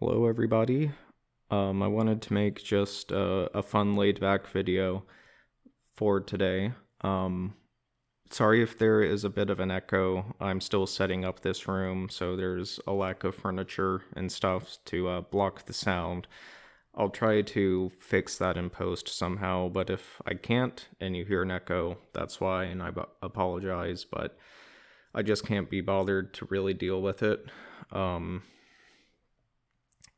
Hello, everybody. I wanted to make just a fun laid-back video for today. Sorry if there is a bit of an echo. I'm still setting up this room, so there's a lack of furniture and stuff to block the sound. I'll try to fix that in post somehow, but if I can't and you hear an echo, that's why, and I apologize, but I just can't be bothered to really deal with it.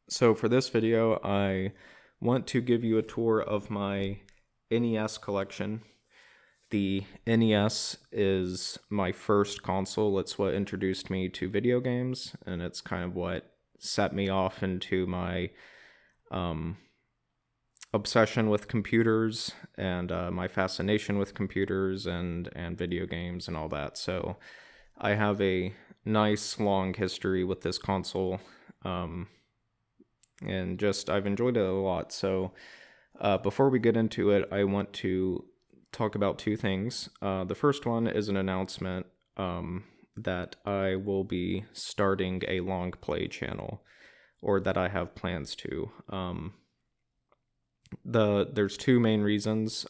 So for this video, I want to give you a tour of my NES collection. The NES is my first console. It's what introduced me to video games, and it's kind of what set me off into my obsession with computers and my fascination with computers and video games and all that. So I have a nice long history with this console. And just I've enjoyed it a lot. So before we get into it, I want to talk about two things. The first one is an announcement that I will be starting a long play channel, or that I have plans to. There's two main reasons.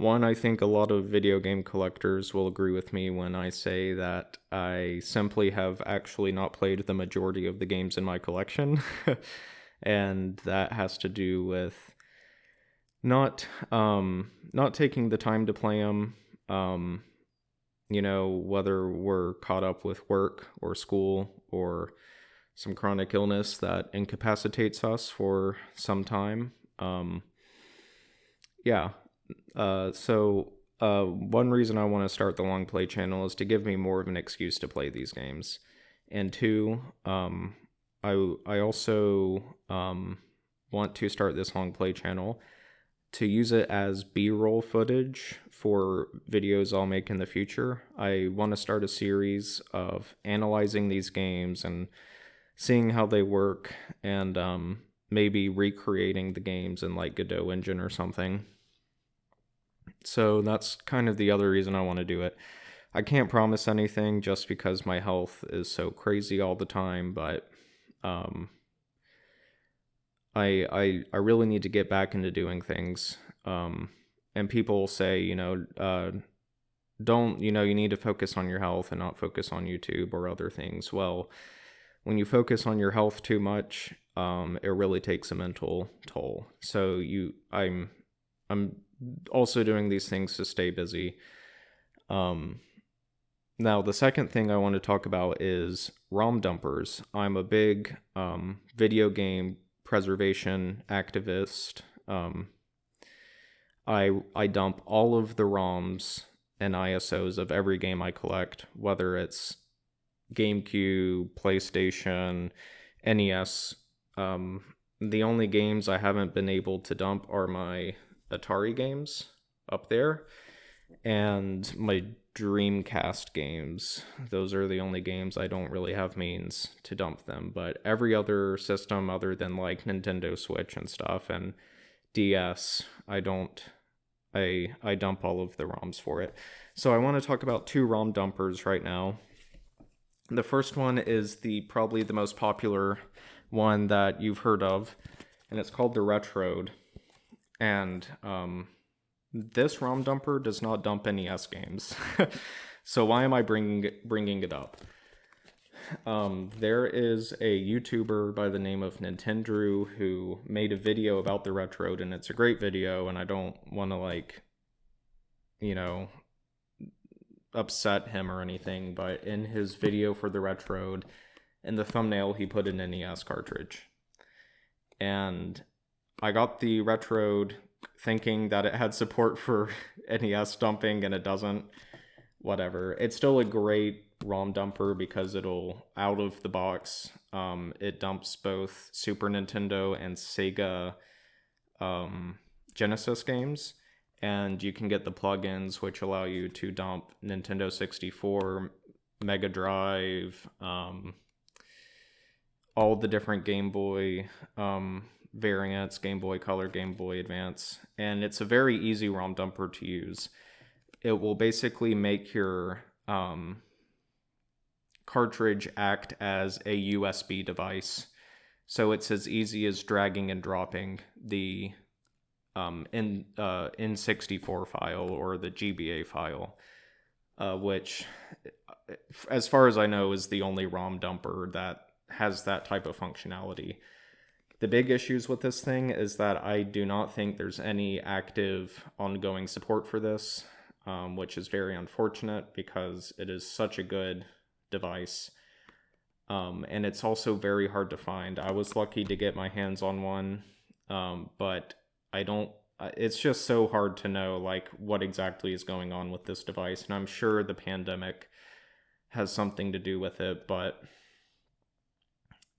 One, I think a lot of video game collectors will agree with me when I say that I simply have actually not played the majority of the games in my collection. And that has to do with not taking the time to play them, whether we're caught up with work or school or some chronic illness that incapacitates us for some time. So one reason I want to start the long play channel is to give me more of an excuse to play these games. And two, I also want to start this long play channel to use it as B-roll footage for videos I'll make in the future. I want to start a series of analyzing these games and seeing how they work, and maybe recreating the games in like Godot engine or something. So that's kind of the other reason I want to do it. I can't promise anything just because my health is so crazy all the time, but I really need to get back into doing things. And people say, don't, you need to focus on your health and not focus on YouTube or other things. Well, when you focus on your health too much, it really takes a mental toll. So I'm also doing these things to stay busy. Now, the second thing I want to talk about is ROM Dumpers. I'm a big video game preservation activist. I dump all of the ROMs and ISOs of every game I collect, whether it's GameCube, PlayStation, NES. The only games I haven't been able to dump are my Atari games up there and my Dreamcast games. Those are the only games I don't really have means to dump them, but every other system other than like Nintendo Switch and stuff and DS, I dump all of the ROMs for it. So I want to talk about two ROM dumpers right now. The first one is probably the most popular one that you've heard of, and it's called the Retrode. And this ROM dumper does not dump NES games. So why am I bringing it up? There is a YouTuber by the name of Nintendo who made a video about the Retrode, and it's a great video, and I don't want to upset him or anything, but in his video for the Retrode, in the thumbnail he put an NES cartridge. And I got the Retrode thinking that it had support for NES dumping, and it doesn't. Whatever. It's still a great ROM dumper because it'll, out of the box, it dumps both Super Nintendo and Sega Genesis games, and you can get the plugins which allow you to dump Nintendo 64, Mega Drive, all the different Game Boy variants, Game Boy Color, Game Boy Advance, and it's a very easy ROM dumper to use. It will basically make your cartridge act as a USB device So it's as easy as dragging and dropping the N64 file or the GBA file, which, as far as I know, is the only ROM dumper that has that type of functionality. The big issues with this thing is that I do not think there's any active ongoing support for this, which is very unfortunate because it is such a good device. And it's also very hard to find. I was lucky to get my hands on one, but I don't, it's just so hard to know like what exactly is going on with this device. And I'm sure the pandemic has something to do with it, but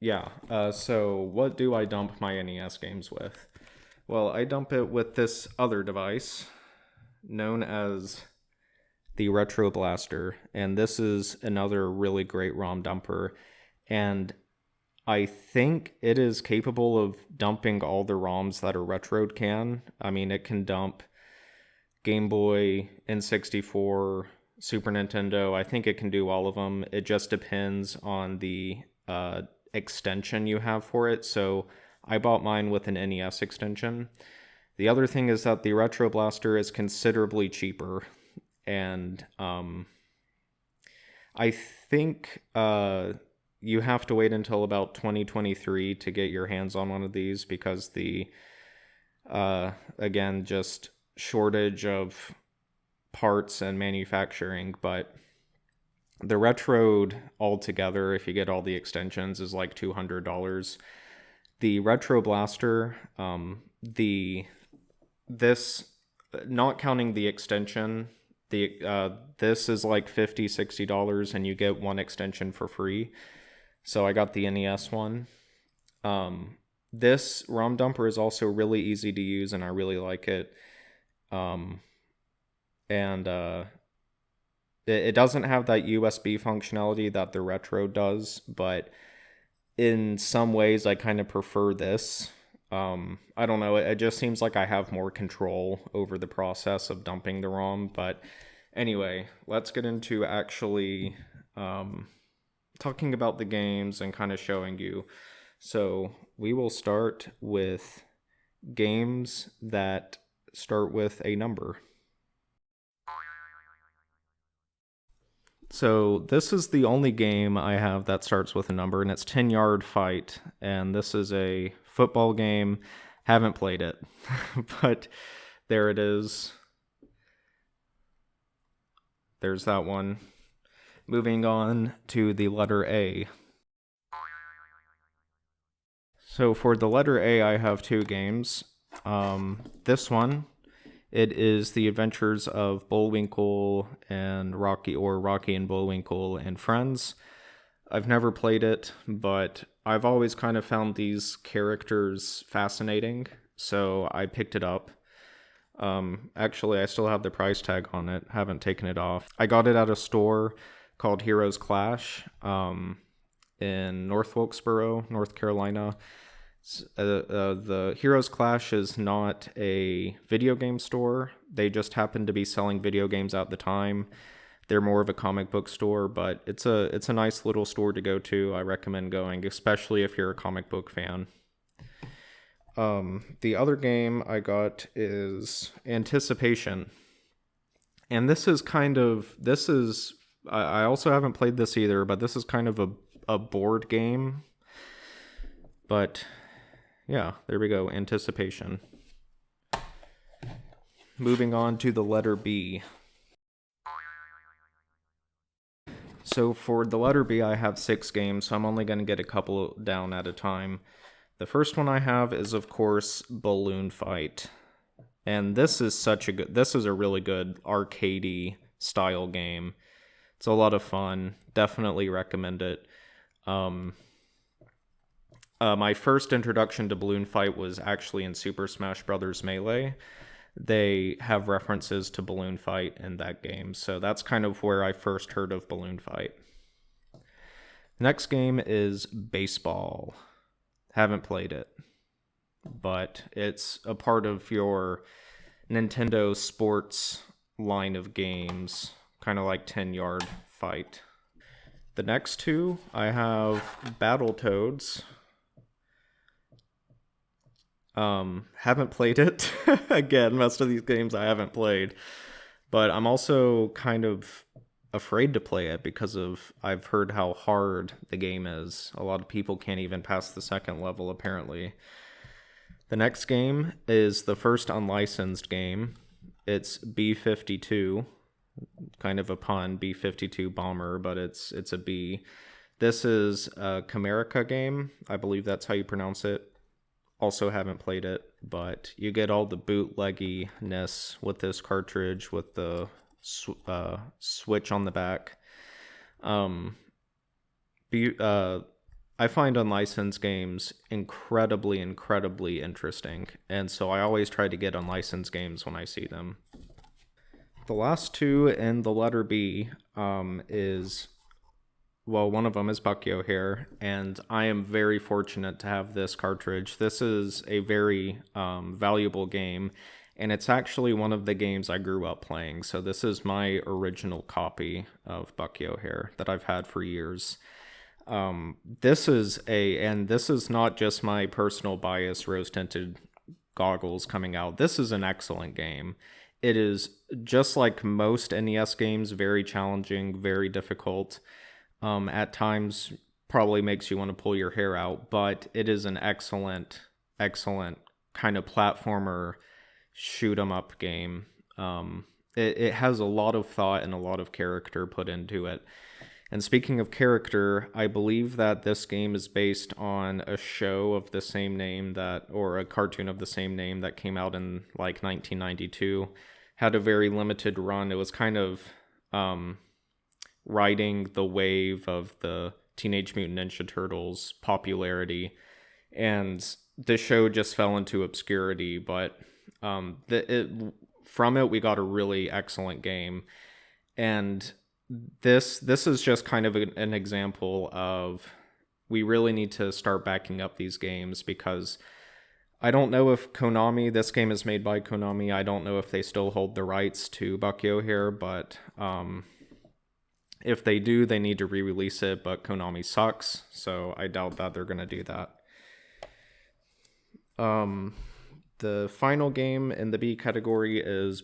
yeah. So what do I dump my NES games with? Well, I dump it with this other device known as the Retro Blaster, and this is another really great ROM dumper, and I think it is capable of dumping all the ROMs that a Retroed can. I mean, it can dump Game Boy, N64, Super Nintendo. I think it can do all of them. It just depends on the extension you have for it. So I bought mine with an NES extension. The other thing is that the Retro Blaster is considerably cheaper, and I think you have to wait until about 2023 to get your hands on one of these because the again, just shortage of parts and manufacturing. But the Retroed altogether, if you get all the extensions, is like $200. The Retro Blaster, this, not counting the extension, this is like $50-$60, and you get one extension for free. So I got the NES one. This ROM dumper is also really easy to use, and I really like it. It doesn't have that USB functionality that the Retro does, but in some ways I kind of prefer this. I don't know, it just seems like I have more control over the process of dumping the ROM. But anyway, let's get into actually talking about the games and kind of showing you. So we will start with games that start with a number. So this is the only game I have that starts with a number, and it's 10 Yard Fight, and this is a football game. Haven't played it, but there it is. There's that one. Moving on to the letter A. So for the letter A, I have two games. This one, it is The Adventures of Bullwinkle and Rocky, or Rocky and Bullwinkle and Friends. I've never played it, but I've always kind of found these characters fascinating, so I picked it up. Actually, I still have the price tag on it, haven't taken it off. I got it at a store called Heroes Clash in North Wilkesboro, North Carolina. The Heroes Clash is not a video game store. They just happen to be selling video games at the time. They're more of a comic book store, but it's a nice little store to go to. I recommend going, especially if you're a comic book fan. The other game I got is Anticipation. And I also haven't played this either, but this is kind of a board game. But yeah, there we go, Anticipation. Moving on to the letter B. So for the letter B, I have 6 games, so I'm only going to get a couple down at a time. The first one I have is, of course, Balloon Fight. And this is a really good arcadey style game. It's a lot of fun. Definitely recommend it. My first introduction to Balloon Fight was actually in Super Smash Bros. Melee. They have references to Balloon Fight in that game, so that's kind of where I first heard of Balloon Fight. The next game is Baseball. Haven't played it, but it's a part of your Nintendo sports line of games, kind of like 10 Yard Fight. The next two, I have Battletoads. Haven't played it. Again, most of these games I haven't played. But I'm also kind of afraid to play it because of I've heard how hard the game is. A lot of people can't even pass the second level apparently. The next game is the first unlicensed game. It's B-52, kind of a pun, B-52 bomber, but it's a B. This is a Chimerica game. I believe that's how you pronounce it. Also haven't played it, but you get all the bootlegginess with this cartridge with the switch on the back. Um, I find unlicensed games incredibly interesting, and so I always try to get unlicensed games when I see them. The last two in the letter B is, well, one of them is Buckyo here, and I am very fortunate to have this cartridge. This is a very valuable game, and it's actually one of the games I grew up playing. So this is my original copy of Buckyo here that I've had for years. This is not just my personal bias rose tinted goggles coming out. This is an excellent game. It is, just like most NES games, very challenging, very difficult. At times probably makes you want to pull your hair out, but it is an excellent kind of platformer shoot 'em up game. It has a lot of thought and a lot of character put into it. And speaking of character, I believe that this game is based on a show of the same name or a cartoon of the same name that came out in like 1992. Had a very limited run. It was kind of riding the wave of the Teenage Mutant Ninja Turtles popularity, and the show just fell into obscurity. But from it, we got a really excellent game, and this is just kind of an example of we really need to start backing up these games, because I don't know if this game is made by Konami. I don't know if they still hold the rights to Buckyo here, but if they do, they need to re-release it, but Konami sucks, so I doubt that they're going to do that. The final game in the B category is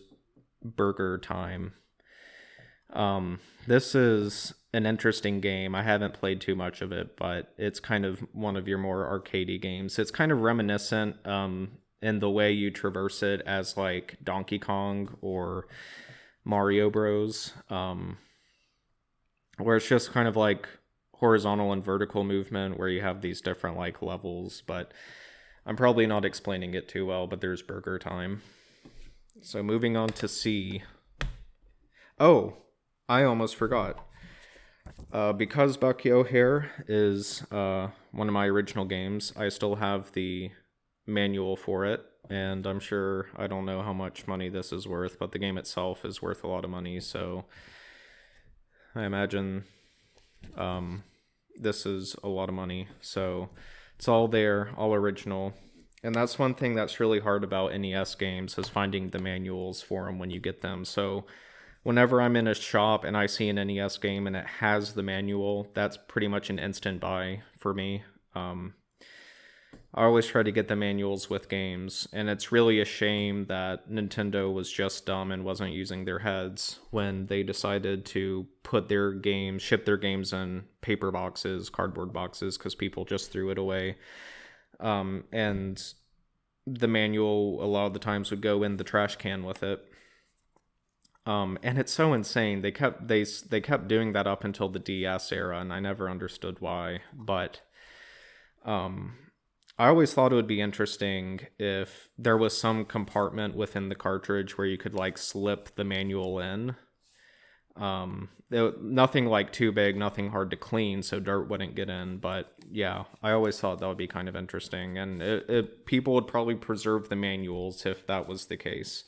Burger Time. This is an interesting game. I haven't played too much of it, but it's kind of one of your more arcadey games. It's kind of reminiscent in the way you traverse it as like Donkey Kong or Mario Bros. Where it's just kind of like horizontal and vertical movement where you have these different like levels, but I'm probably not explaining it too well, but there's Burger Time. So moving on to C. Oh, I almost forgot. Because Buckyo here is one of my original games, I still have the manual for it, and I'm sure, I don't know how much money this is worth, but the game itself is worth a lot of money, so I imagine this is a lot of money. So it's all there, all original. And that's one thing that's really hard about NES games, is finding the manuals for them when you get them. So whenever I'm in a shop and I see an NES game and it has the manual, that's pretty much an instant buy for me. I always try to get the manuals with games, and it's really a shame that Nintendo was just dumb and wasn't using their heads when they decided to ship their games in paper boxes, cardboard boxes, because people just threw it away. And the manual a lot of the times would go in the trash can with it. And it's so insane. They kept doing that up until the DS era, and I never understood why. But I always thought it would be interesting if there was some compartment within the cartridge where you could like slip the manual in. Nothing like too big, nothing hard to clean, so dirt wouldn't get in. But yeah, I always thought that would be kind of interesting, and people would probably preserve the manuals if that was the case.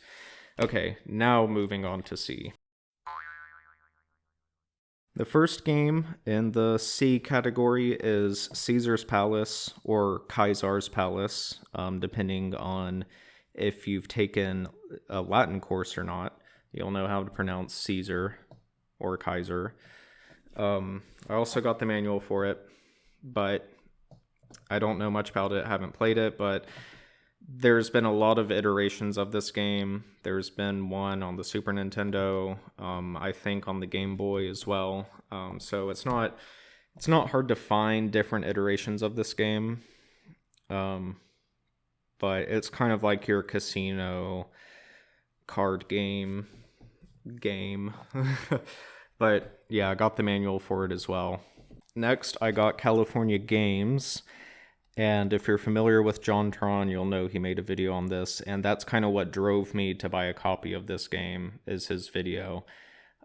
Okay, now moving on to C. The first game in the C category is Caesar's Palace, or Kaisar's Palace, depending on if you've taken a Latin course or not. You'll know how to pronounce Caesar or Kaiser. I also got the manual for it, but I don't know much about it. I haven't played it, but There's been a lot of iterations of this game. There's been one on the Super Nintendo, I think on the Game Boy as well. So it's not hard to find different iterations of this game. Um, but it's kind of like your casino card game. But yeah, I got the manual for it as well. Next, I got California Games. And if you're familiar with JonTron, you'll know he made a video on this. And that's kind of what drove me to buy a copy of this game, is his video.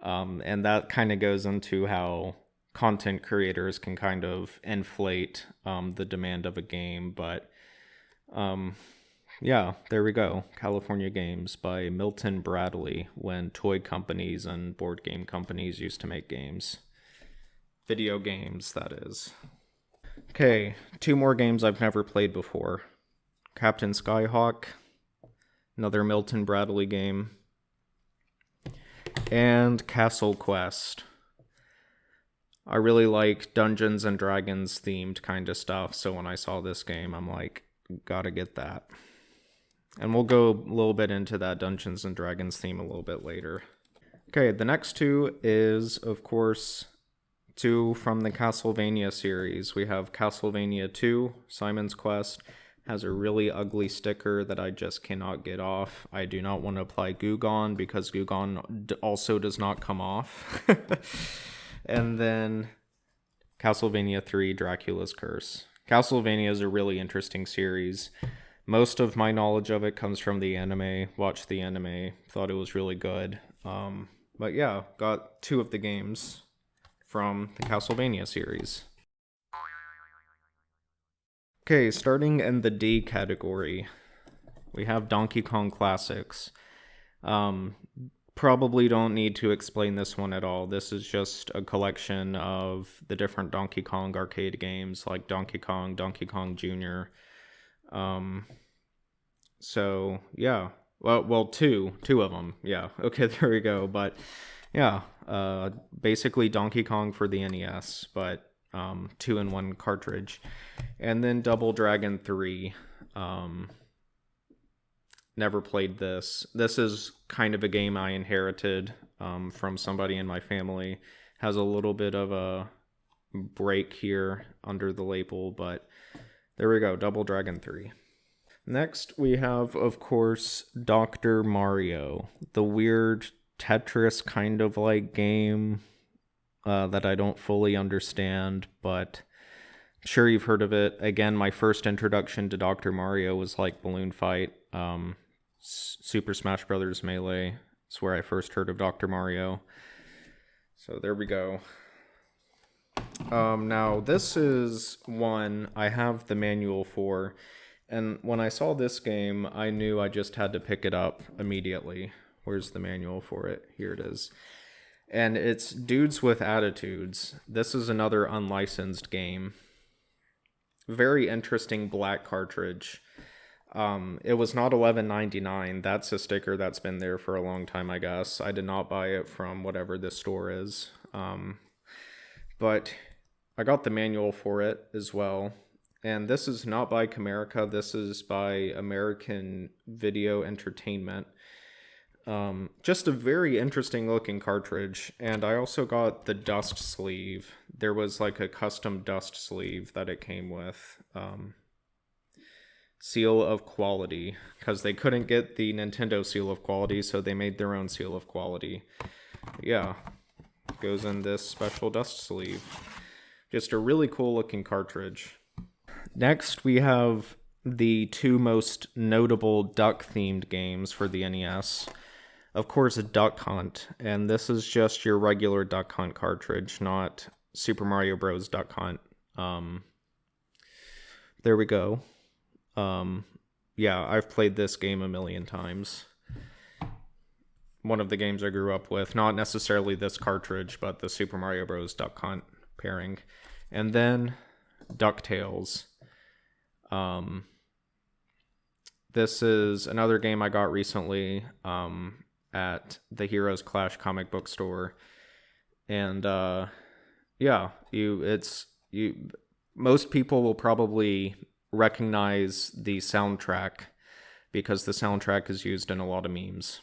And that kind of goes into how content creators can kind of inflate the demand of a game. But yeah, there we go. California Games by Milton Bradley, when toy companies and board game companies used to make games. Video games, that is. Okay, 2 more games I've never played before. Captain Skyhawk, another Milton Bradley game, and Castle Quest. I really like Dungeons and Dragons themed kind of stuff, so when I saw this game, I'm like, gotta get that. And we'll go a little bit into that Dungeons and Dragons theme a little bit later. Okay, the next 2 is, of course, 2 from the Castlevania series. We have Castlevania 2, Simon's Quest. Has a really ugly sticker that I just cannot get off. I do not want to apply Goo Gone because Goo Gone also does not come off. And then Castlevania 3, Dracula's Curse. Castlevania is a really interesting series. Most of my knowledge of it comes from the anime. Watched the anime, thought it was really good. But yeah, got 2 of the games from the Castlevania series. Okay, starting in the D category, we have Donkey Kong Classics. Probably don't need to explain this one at all. This is just a collection of the different Donkey Kong arcade games, like Donkey Kong Jr. So yeah, well, two of them. Yeah, okay, there we go. But yeah, basically Donkey Kong for the NES, but 2-in-1 cartridge. And then Double Dragon 3. Never played this. This is kind of a game I inherited from somebody in my family. Has a little bit of a break here under the label, but there we go, Double Dragon 3. Next, we have, of course, Dr. Mario, the weird Tetris kind of like game that I don't fully understand, but I'm sure you've heard of it. Again, my first introduction to Dr. Mario was like Balloon Fight. Super Smash Bros. Melee. It's where I first heard of Dr. Mario. So there we go. Now, this is one I have the manual for. And when I saw this game, I knew I just had to pick it up immediately. Where's the manual for it? Here it is. And it's Dudes with Attitudes. This is another unlicensed game. Very interesting black cartridge. It was not $11.99. That's a sticker that's been there for a long time, I guess. I did not buy it from whatever this store is. But I got the manual for it as well. And this is not by Comerica. This is by American Video Entertainment. Just a very interesting looking cartridge. And I also got the dust sleeve. There was like a custom dust sleeve that it came with. Seal of quality, because they couldn't get the Nintendo seal of quality, so they made their own seal of quality. Yeah, goes in this special dust sleeve. Just a really cool looking cartridge. Next, we have the 2 most notable duck-themed games for the NES. Of course, Duck Hunt, and this is just your regular Duck Hunt cartridge, not Super Mario Bros. Duck Hunt. There we go. Yeah, I've played this game a million times. One of the games I grew up with, not necessarily this cartridge, but the Super Mario Bros. Duck Hunt pairing. And then DuckTales. This is another game I got recently at the Heroes Clash comic book store. And yeah, most people will probably recognize the soundtrack because the soundtrack is used in a lot of memes.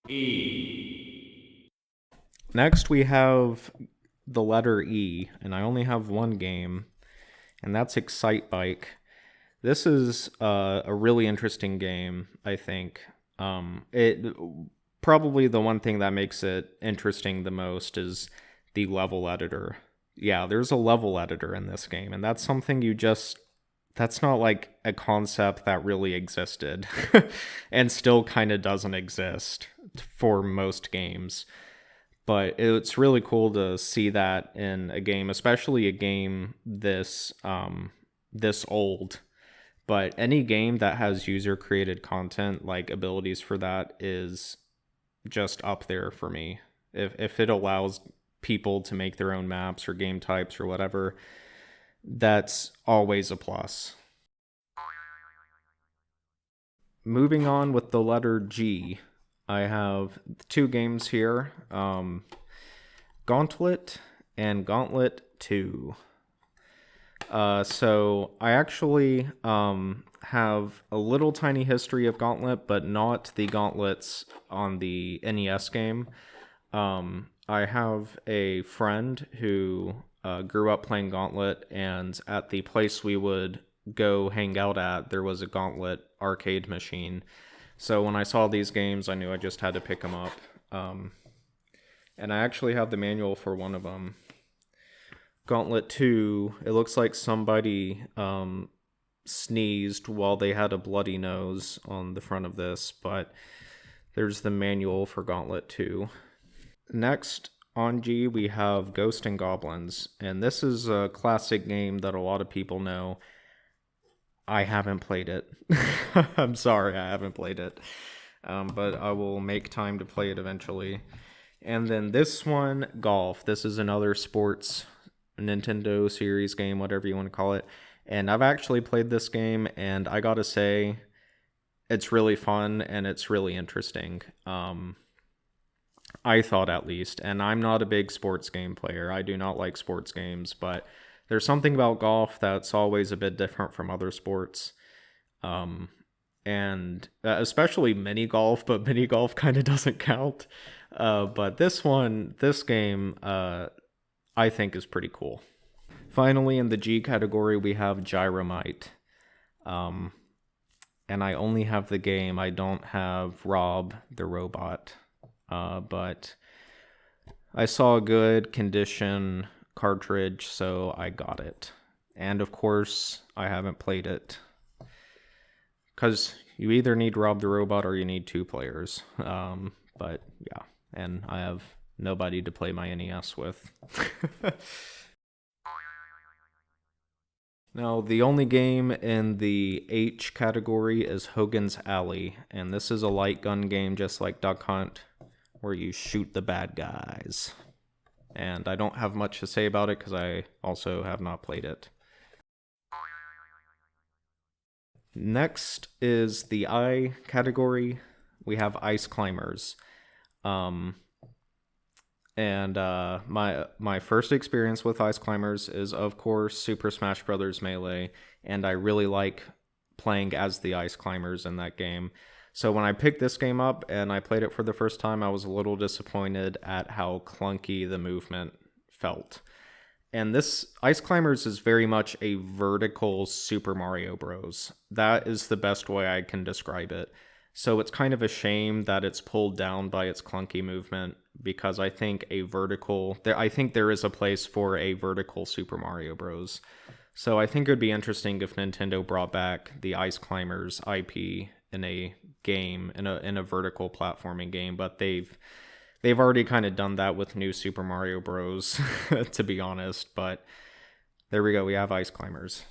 E. Next, we have the letter E, and I only have one game, and that's Excite Bike. This is a really interesting game, I think. It probably the one thing that makes it interesting the most is the level editor. Yeah, there's a level editor in this game, and that's something that's not like a concept that really existed and still kind of doesn't exist for most games. But it's really cool to see that in a game, especially a game this old. But any game that has user created content, like abilities for that, is just up there for me. If it allows people to make their own maps or game types or whatever, that's always a plus. Moving on with the letter G, I have two games here, Gauntlet and Gauntlet 2. So I actually have a little tiny history of Gauntlet, but not the gauntlets on the NES game. I have a friend who grew up playing Gauntlet, and at the place we would go hang out at, there was a Gauntlet arcade machine. So when I saw these games, I knew I just had to pick them up. And I actually have the manual for one of them. Gauntlet 2, it looks like somebody sneezed while they had a bloody nose on the front of this, but there's the manual for Gauntlet 2. Next, on G, we have Ghost and Goblins, and this is a classic game that a lot of people know. I haven't played it. I'm sorry, I haven't played it. But I will make time to play it eventually. And then this one, Golf. This is another sports Nintendo series game, whatever you want to call it. And I've actually played this game, and I gotta say, it's really fun and it's really interesting. I thought, at least. And I'm not a big sports game player. I do not like sports games, but there's something about golf that's always a bit different from other sports. And especially mini golf, but mini golf kind of doesn't count. But this game, I think is pretty cool. Finally, in the G category, we have Gyromite. And I only have the game. I don't have Rob the robot. But I saw a good condition cartridge, so I got it. And of course, I haven't played it. Because you either need Rob the robot or you need two players. But yeah, and I have nobody to play my NES with. Now, the only game in the H category is Hogan's Alley, and this is a light gun game just like Duck Hunt, where you shoot the bad guys. And I don't have much to say about it because I also have not played it. Next is the I category. We have Ice Climbers. My first experience with Ice Climbers is, of course, Super Smash Bros. Melee, and I really like playing as the Ice Climbers in that game. So when I picked this game up and I played it for the first time, I was a little disappointed at how clunky the movement felt. And this Ice Climbers is very much a vertical Super Mario Bros. That is the best way I can describe it. So it's kind of a shame that it's pulled down by its clunky movement, because I think I think there is a place for a vertical Super Mario Bros. So I think it would be interesting if Nintendo brought back the Ice Climbers IP in a game, in a vertical platforming game, but they've already kind of done that with New Super Mario Bros. To be honest, but there we go, we have Ice Climbers.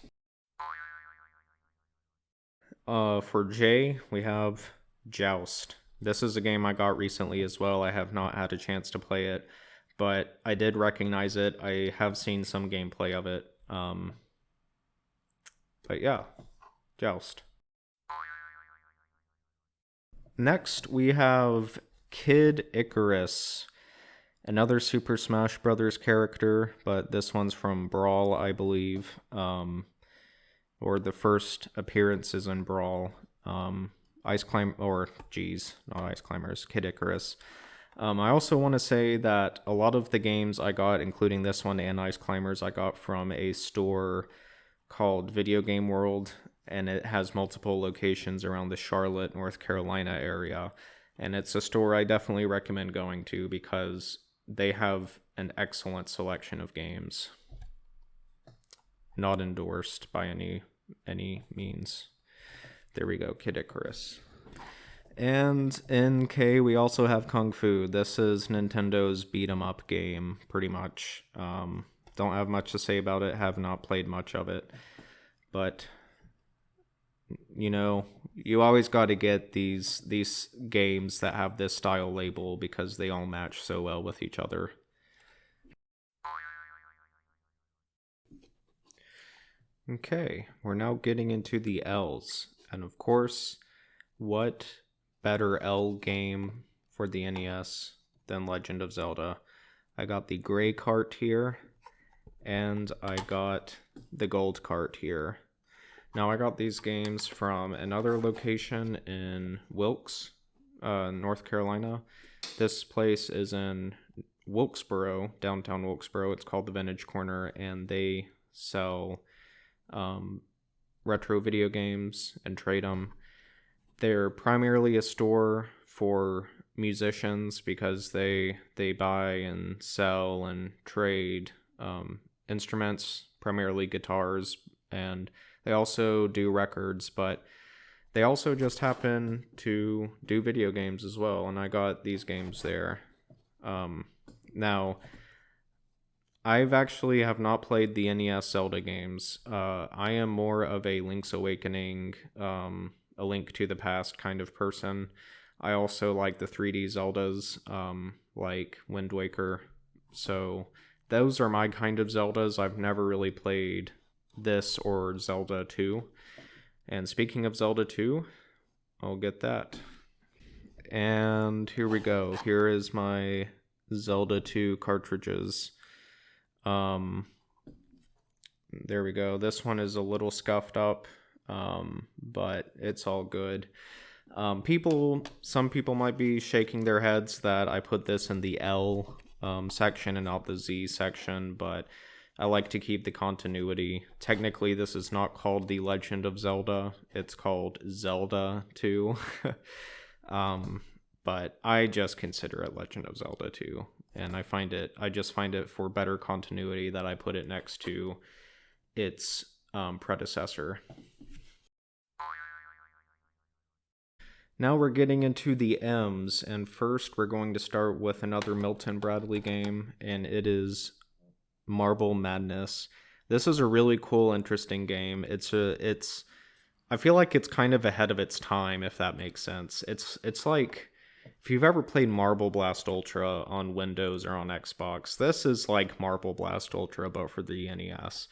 For J, we have Joust. This is a game I got recently as well. I have not had a chance to play it, but I did recognize it. I have seen some gameplay of it. But yeah, Joust. Next, we have Kid Icarus, another Super Smash Bros. Character, but this one's from Brawl, I believe, or the first appearances in Brawl. not Ice Climbers, Kid Icarus. I also want to say that a lot of the games I got, including this one and Ice Climbers, I got from a store called Video Game World, and it has multiple locations around the Charlotte, North Carolina area. And it's a store I definitely recommend going to because they have an excellent selection of games. Not endorsed by any means. There we go, Kid Icarus. And in K, we also have Kung Fu. This is Nintendo's beat 'em up game, pretty much. Don't have much to say about it, have not played much of it. But, you know, you always got to get these games that have this style label because they all match so well with each other. Okay, we're now getting into the L's. And of course, what better L game for the NES than Legend of Zelda? I got the gray cart here, and I got the gold cart here. Now, I got these games from another location in Wilkes, North Carolina. This place is in Wilkesboro, downtown Wilkesboro. It's called the Vintage Corner, and they sell retro video games and trade them. They're primarily a store for musicians because they buy and sell and trade instruments, primarily guitars, and they also do records, but they also just happen to do video games as well, and I got these games there. Now, I've actually have not played the NES Zelda games. I am more of a Link's Awakening, a Link to the Past kind of person. I also like the 3D Zeldas, like Wind Waker. So those are my kind of Zeldas. I've never really played this or Zelda 2. And speaking of Zelda 2, I'll get that. And here we go. Here is my Zelda 2 cartridges. There we go. This one is a little scuffed up, but it's all good. Some people might be shaking their heads that I put this in the L section and not the Z section, but I like to keep the continuity. Technically, this is not called The Legend of Zelda. It's called Zelda 2. But I just consider it Legend of Zelda 2. And I just find it for better continuity that I put it next to its predecessor. Now we're getting into the M's, and first we're going to start with another Milton Bradley game, and it is Marble Madness. This is a really cool, interesting game. I feel like it's kind of ahead of its time, if that makes sense. It's like, if you've ever played Marble Blast Ultra on Windows or on Xbox, this is like Marble Blast Ultra, but for the NES.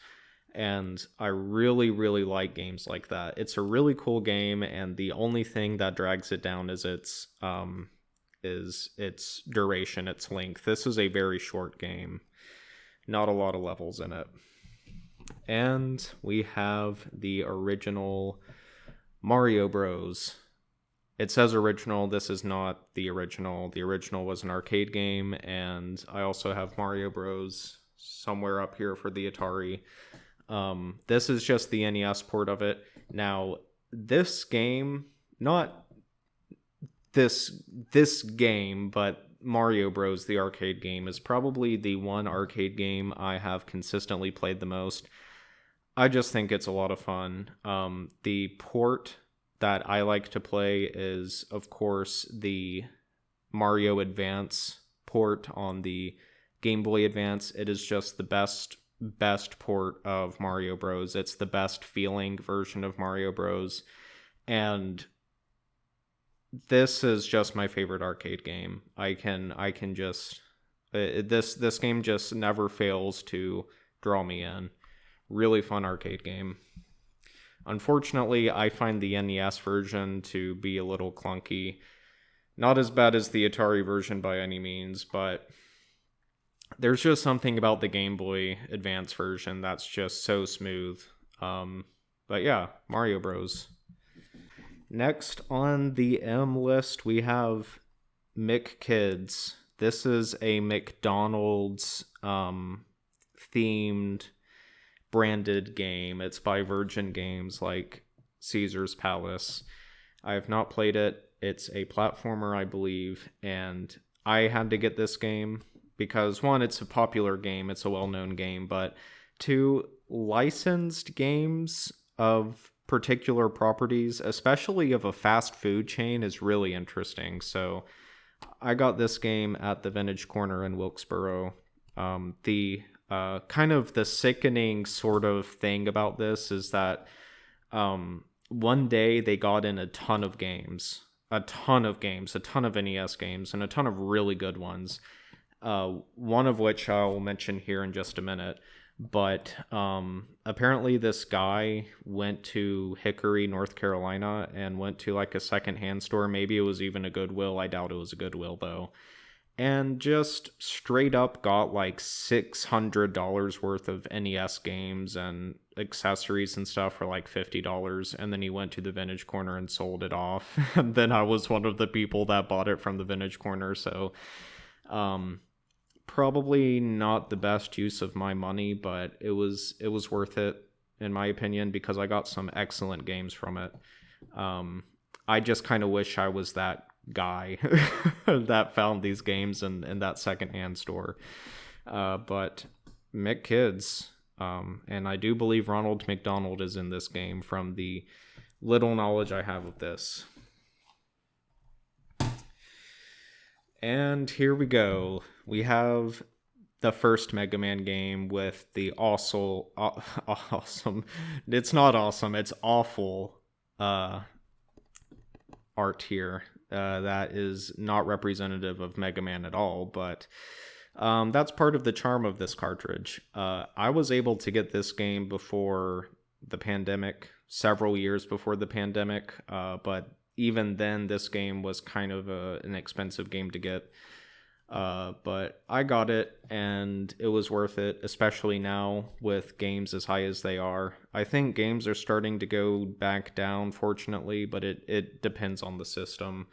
And I really, really like games like that. It's a really cool game, and the only thing that drags it down is its duration, its length. This is a very short game. Not a lot of levels in it. And we have the original Mario Bros. It says original. This is not the original. The original was an arcade game, and I also have Mario Bros. Somewhere up here for the Atari. This is just the NES port of it. Now, this game, not this game, but Mario Bros, the arcade game, is probably the one arcade game I have consistently played the most. I just think it's a lot of fun. The port that I like to play is, of course, the Mario Advance port on the Game Boy Advance. It is just the best port of Mario Bros. It's the best feeling version of Mario Bros. And this is just my favorite arcade game. I can just this game just never fails to draw me in. Really fun arcade game. Unfortunately, I find the NES version to be a little clunky. Not as bad as the Atari version by any means, but there's just something about the Game Boy Advance version that's just so smooth. But yeah, Mario Bros. Next on the M list, we have McKids. This is a McDonald's themed branded game. It's by Virgin Games, like Caesar's Palace. I have not played it. It's a platformer, I believe, and I had to get this game because, one, it's a popular game, it's a well-known game, but two, licensed games of particular properties, especially of a fast food chain, is really interesting. So I got this game at the Vintage Corner in Wilkesboro. The kind of the sickening sort of thing about this is that one day they got in a ton of games, a ton of NES games, and a ton of really good ones. One of which I'll mention here in just a minute. But apparently this guy went to Hickory, North Carolina, and went to like a secondhand store. Maybe it was even a Goodwill. I doubt it was a Goodwill, though. And just straight up got like $600 worth of NES games and accessories and stuff for like $50. And then he went to the Vintage Corner and sold it off. And then I was one of the people that bought it from the Vintage Corner. So probably not the best use of my money, but it was worth it in my opinion because I got some excellent games from it. I just kind of wish I was that guy that found these games in that secondhand store. But McKids, and I do believe Ronald McDonald is in this game from the little knowledge I have of this. And here we go. We have the first Mega Man game with the awesome, it's not awesome, it's awful art here. That is not representative of Mega Man at all, but that's part of the charm of this cartridge. I was able to get this game before the pandemic, several years before the pandemic, but even then this game was kind of an expensive game to get. But I got it and it was worth it, especially now with games as high as they are. I think games are starting to go back down, fortunately, but it depends on the system.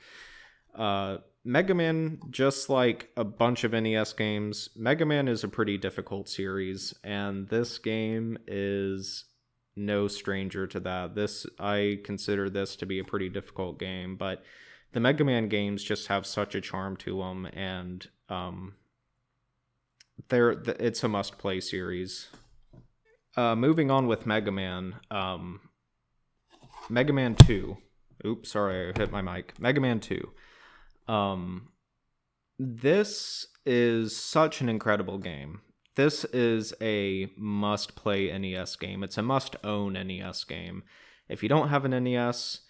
Mega Man, just like a bunch of NES games, Mega Man is a pretty difficult series, and this game is no stranger to that. I consider this to be a pretty difficult game, but the Mega Man games just have such a charm to them, and it's a must-play series. Moving on with Mega Man, Mega Man 2. Oops, sorry, I hit my mic. Mega Man 2. This is such an incredible game. This is a must-play NES game. It's a must-own NES game. If you don't have an NES,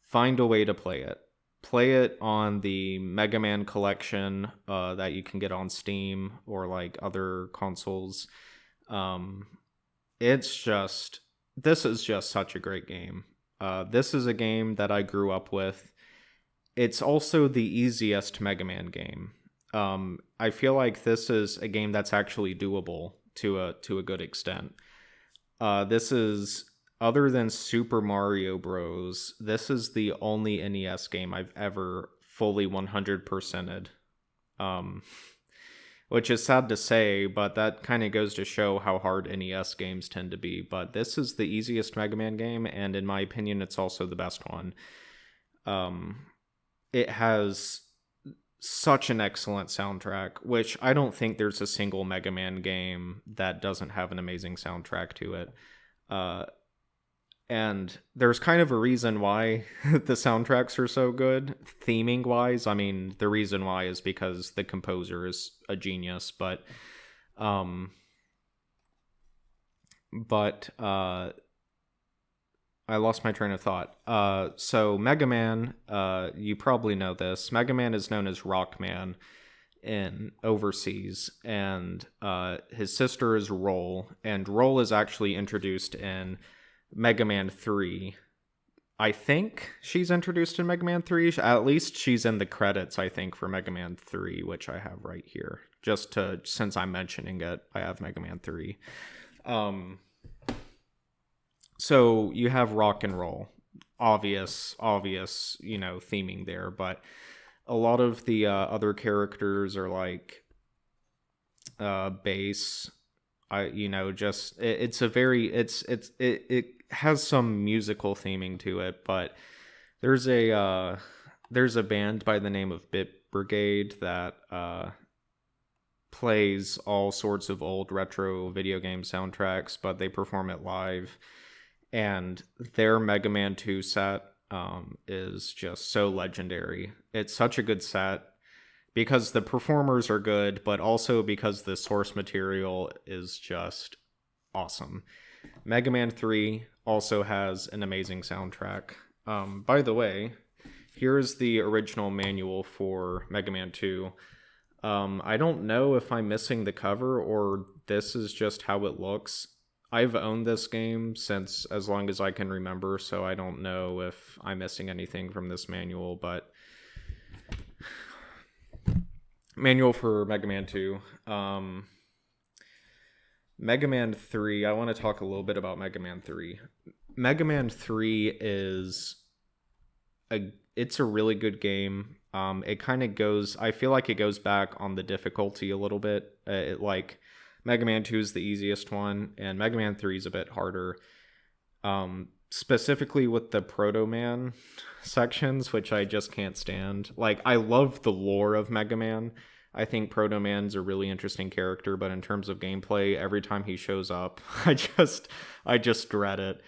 find a way to play it. Play it on the Mega Man collection that you can get on Steam or like other consoles. This is just such a great game. This is a game that I grew up with. It's also the easiest Mega Man game. I feel like this is a game that's actually doable to a good extent. This is, other than Super Mario Bros., this is the only NES game I've ever fully 100%ed. Which is sad to say, but that kind of goes to show how hard NES games tend to be. But this is the easiest Mega Man game, and in my opinion, it's also the best one. It has such an excellent soundtrack, which I don't think there's a single Mega Man game that doesn't have an amazing soundtrack to it. And there's kind of a reason why the soundtracks are so good, theming wise. I mean, the reason why is because the composer is a genius, but I lost my train of thought. So Mega Man, you probably know this. Mega Man is known as Rockman in overseas, and his sister is Roll, and Roll is actually introduced in Mega Man 3. I think she's introduced in Mega Man 3. At least she's in the credits, I think, for Mega Man 3, which I have right here. Since I'm mentioning it, I have Mega Man 3. So you have Rock and Roll. obvious, theming there, but a lot of the other characters are like bass. Just it's a very it has some musical theming to it, but there's a there's a band by the name of Bit Brigade that plays all sorts of old retro video game soundtracks, but they perform it live, and their Mega Man 2 set is just so legendary. It's such a good set because the performers are good, but also because the source material is just awesome. Mega Man 3 also has an amazing soundtrack. By the way, here's the original manual for Mega Man 2. I don't know if I'm missing the cover or this is just how it looks. I've owned this game since as long as I can remember, so I don't know if I'm missing anything from this manual, but manual for Mega Man 2. Mega Man 3, I want to talk a little bit about Mega Man 3. Mega Man 3 is it's a really good game. It kind of goes, I feel like it goes back on the difficulty a little bit. Mega Man 2 is the easiest one, and Mega Man 3 is a bit harder. Specifically with the Proto Man sections, which I just can't stand. Like, I love the lore of Mega Man. I think Proto Man's a really interesting character, but in terms of gameplay, every time he shows up, I just dread it.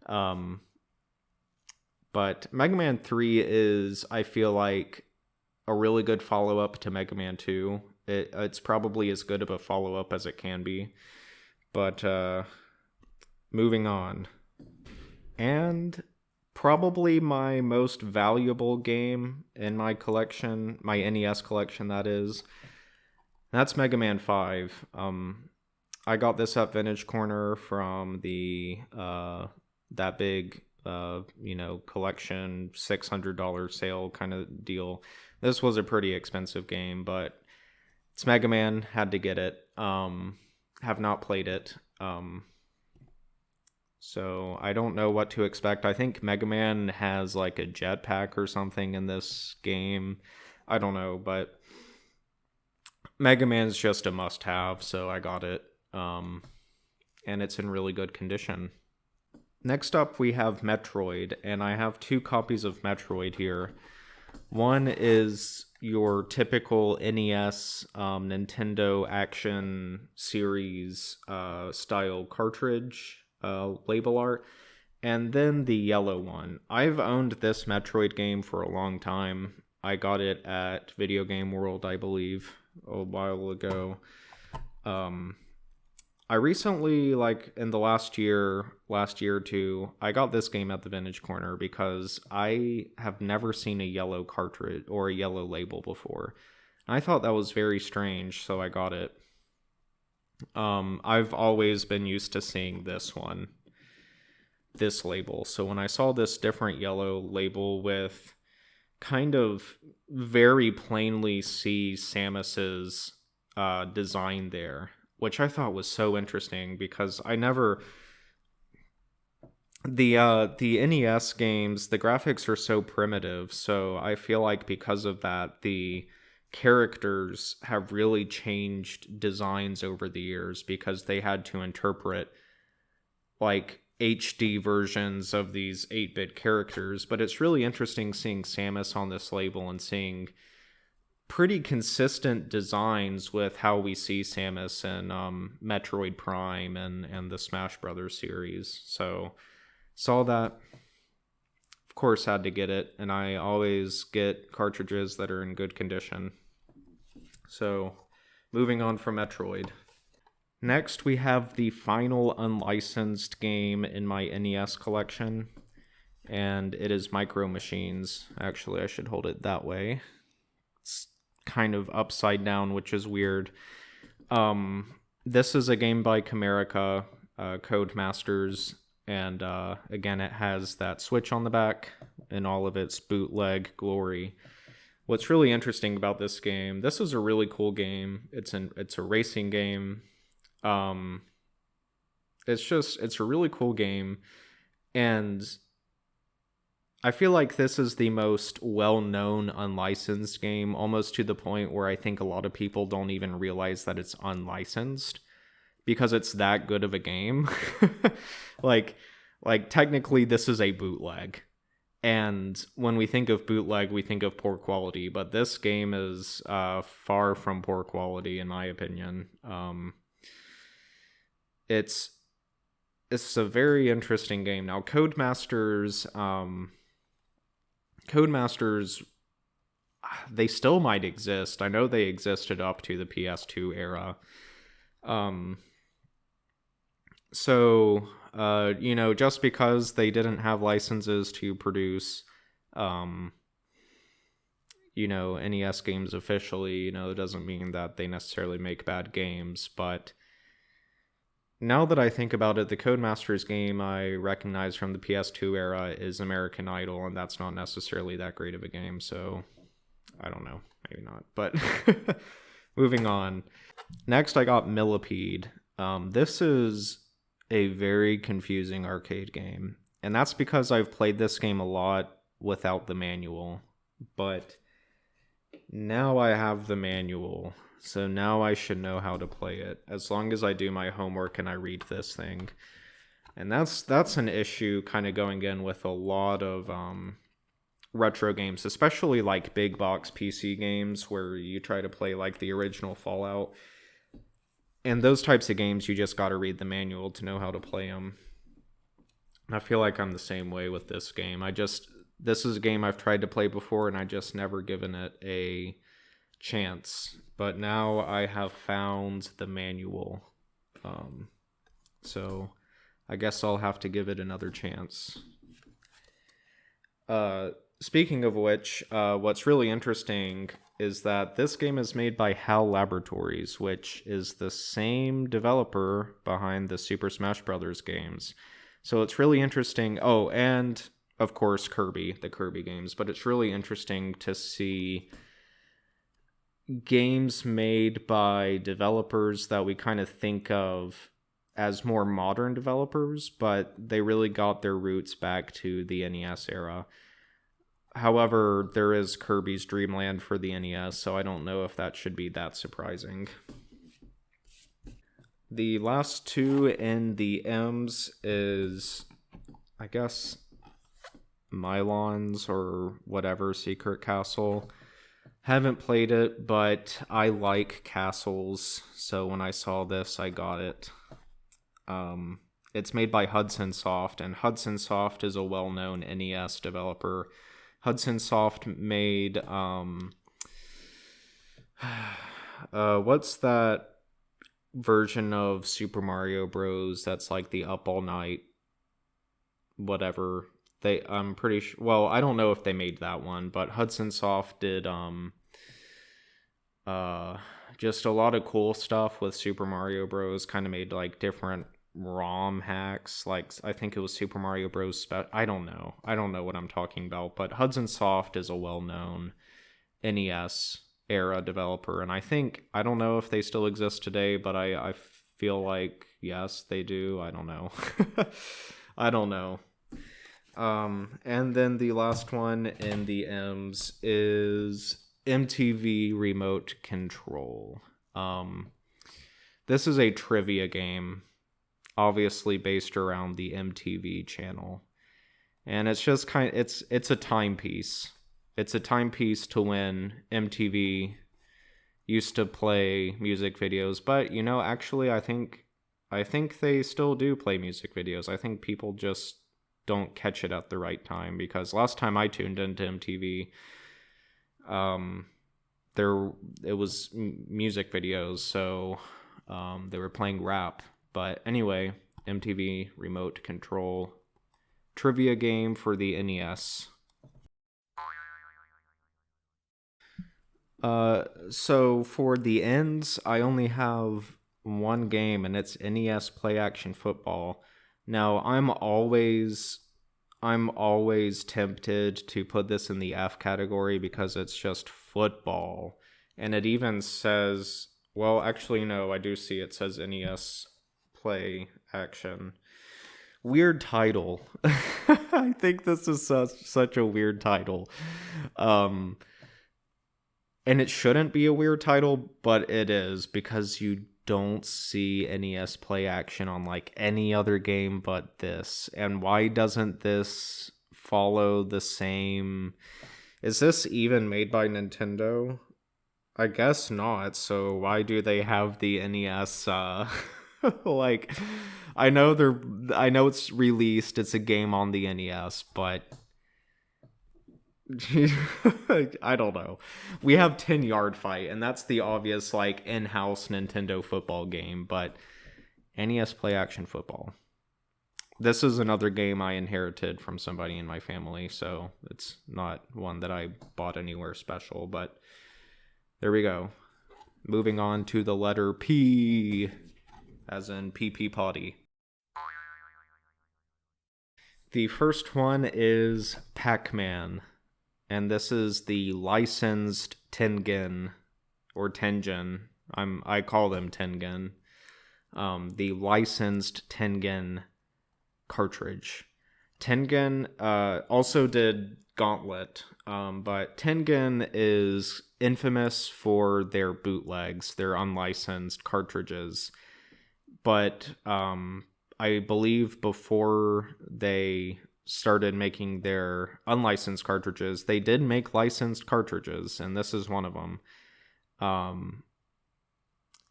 But Mega Man 3 is, I feel like, a really good follow-up to Mega Man 2. It's probably as good of a follow-up as it can be. But moving on. And probably my most valuable game in my collection, my NES collection that is, that's Mega Man 5. I got this at Vintage Corner from the that big collection $600 sale kind of deal. This was a pretty expensive game, but it's Mega Man, had to get it. Have not played it. So I don't know what to expect. I think Mega Man has like a jetpack or something in this game. I don't know, but Mega Man's just a must-have, so I got it. And it's in really good condition. Next up, we have Metroid, and I have 2 copies of Metroid here. One is your typical NES Nintendo Action Series style cartridge label art, and then the yellow one. I've owned this Metroid game for a long time. I got it at Video Game World, I believe, a while ago. I recently, like in the last year or two, I got this game at the Vintage Corner because I have never seen a yellow cartridge or a yellow label before. I thought that was very strange, so I got it. I've always been used to seeing this label. So when I saw this different yellow label with kind of very plainly see Samus's design there, which I thought was so interesting because I never... The NES games, the graphics are so primitive, so I feel like because of that, the characters have really changed designs over the years because they had to interpret like HD versions of these 8-bit characters. But it's really interesting seeing Samus on this label and seeing pretty consistent designs with how we see Samus in Metroid Prime and the Smash Brothers series. So saw that, of course had to get it, and I always get cartridges that are in good condition. So moving on from Metroid. Next we have the final unlicensed game in my NES collection, and it is Micro Machines. Actually, I should hold it that way. It's kind of upside down, which is weird. This is a game by Camerica, Codemasters, and again, it has that Switch on the back in all of its bootleg glory. What's really interesting about this game, this is a really cool game. It's a racing game. It's a really cool game, and I feel like this is the most well-known unlicensed game, almost to the point where I think a lot of people don't even realize that it's unlicensed because it's that good of a game. like like technically this is a bootleg. And when we think of bootleg, we think of poor quality, but this game is far from poor quality, in my opinion. It's it's a very interesting game. Now, Codemasters, they still might exist. I know they existed up to the PS2 era. Um, just because they didn't have licenses to produce, um, NES games officially, it doesn't mean that they necessarily make bad games. But now that I think about it, the Codemasters game I recognize from the PS2 era is American Idol, and that's not necessarily that great of a game, so I don't know. Maybe not. But moving on. Next, I got Millipede. This is a very confusing arcade game, and that's because I've played this game a lot without the manual. But now I have the manual, so now I should know how to play it, as long as I do my homework and I read this thing. And that's an issue kind of going in with a lot of retro games, especially like big box PC games where you try to play like the original Fallout. And those types of games, you just got to read the manual to know how to play them. I feel like I'm the same way with this game. This is a game I've tried to play before, and I just never given it a chance. But now I have found the manual. So I guess I'll have to give it another chance. Speaking of which, what's really interesting is that this game is made by HAL Laboratories, which is the same developer behind the Super Smash Bros. Games. So it's really interesting. Oh, and of course the Kirby games. But it's really interesting to see games made by developers that we kind of think of as more modern developers, but they really got their roots back to the NES era. However, there is Kirby's Dream Land for the NES, so I don't know if that should be that surprising. The last two in the M's is, I guess, Mylon's or whatever, Secret Castle. Haven't played it, but I like castles, so when I saw this, I got it. It's made by Hudson Soft, and Hudson Soft is a well-known NES developer. Hudson Soft made what's that version of Super Mario Bros. That's like the Up All Night whatever. I'm pretty sure, well, I don't know if they made that one, but Hudson Soft did just a lot of cool stuff with Super Mario Bros. Kind of made like different ROM hacks, like I think it was Super Mario Bros. I don't know what I'm talking about, but Hudson Soft is a well-known NES era developer, and I don't know if they still exist today, but I feel like yes, they do. I don't know. I don't know. And then the last one in the M's is MTV Remote Control. This is a trivia game, obviously based around the MTV channel. And it's just it's a timepiece. It's a timepiece to when MTV used to play music videos, but actually I think they still do play music videos. I think people just don't catch it at the right time, because last time I tuned into MTV, it was music videos, so they were playing rap. But anyway, MTV Remote Control trivia game for the NES. So for the ends, I only have one game, and it's NES Play Action Football. Now, I'm always tempted to put this in the F category because it's just football. And it even says, well, actually, no, I do see it says NES Play Action, Weird title. I think this is such a weird title. Um, and it shouldn't be a weird title, but it is because you don't see NES play action on like any other game but this. And why doesn't this follow the same? Is this even made by Nintendo? I guess not. So why do they have the NES like I know it's released, it's a game on the NES, but I don't know. We have 10-Yard Fight, and that's the obvious like in-house Nintendo football game, but NES play action football. This is another game I inherited from somebody in my family, so it's not one that I bought anywhere special, but there we go. Moving on to the letter P, as in PP potty. The first one is Pac-Man, and this is the licensed Tengen, or Tengen. I call them Tengen. The licensed Tengen cartridge. Tengen also did Gauntlet, but Tengen is infamous for their bootlegs, their unlicensed cartridges. But I believe before they started making their unlicensed cartridges, they did make licensed cartridges, and this is one of them.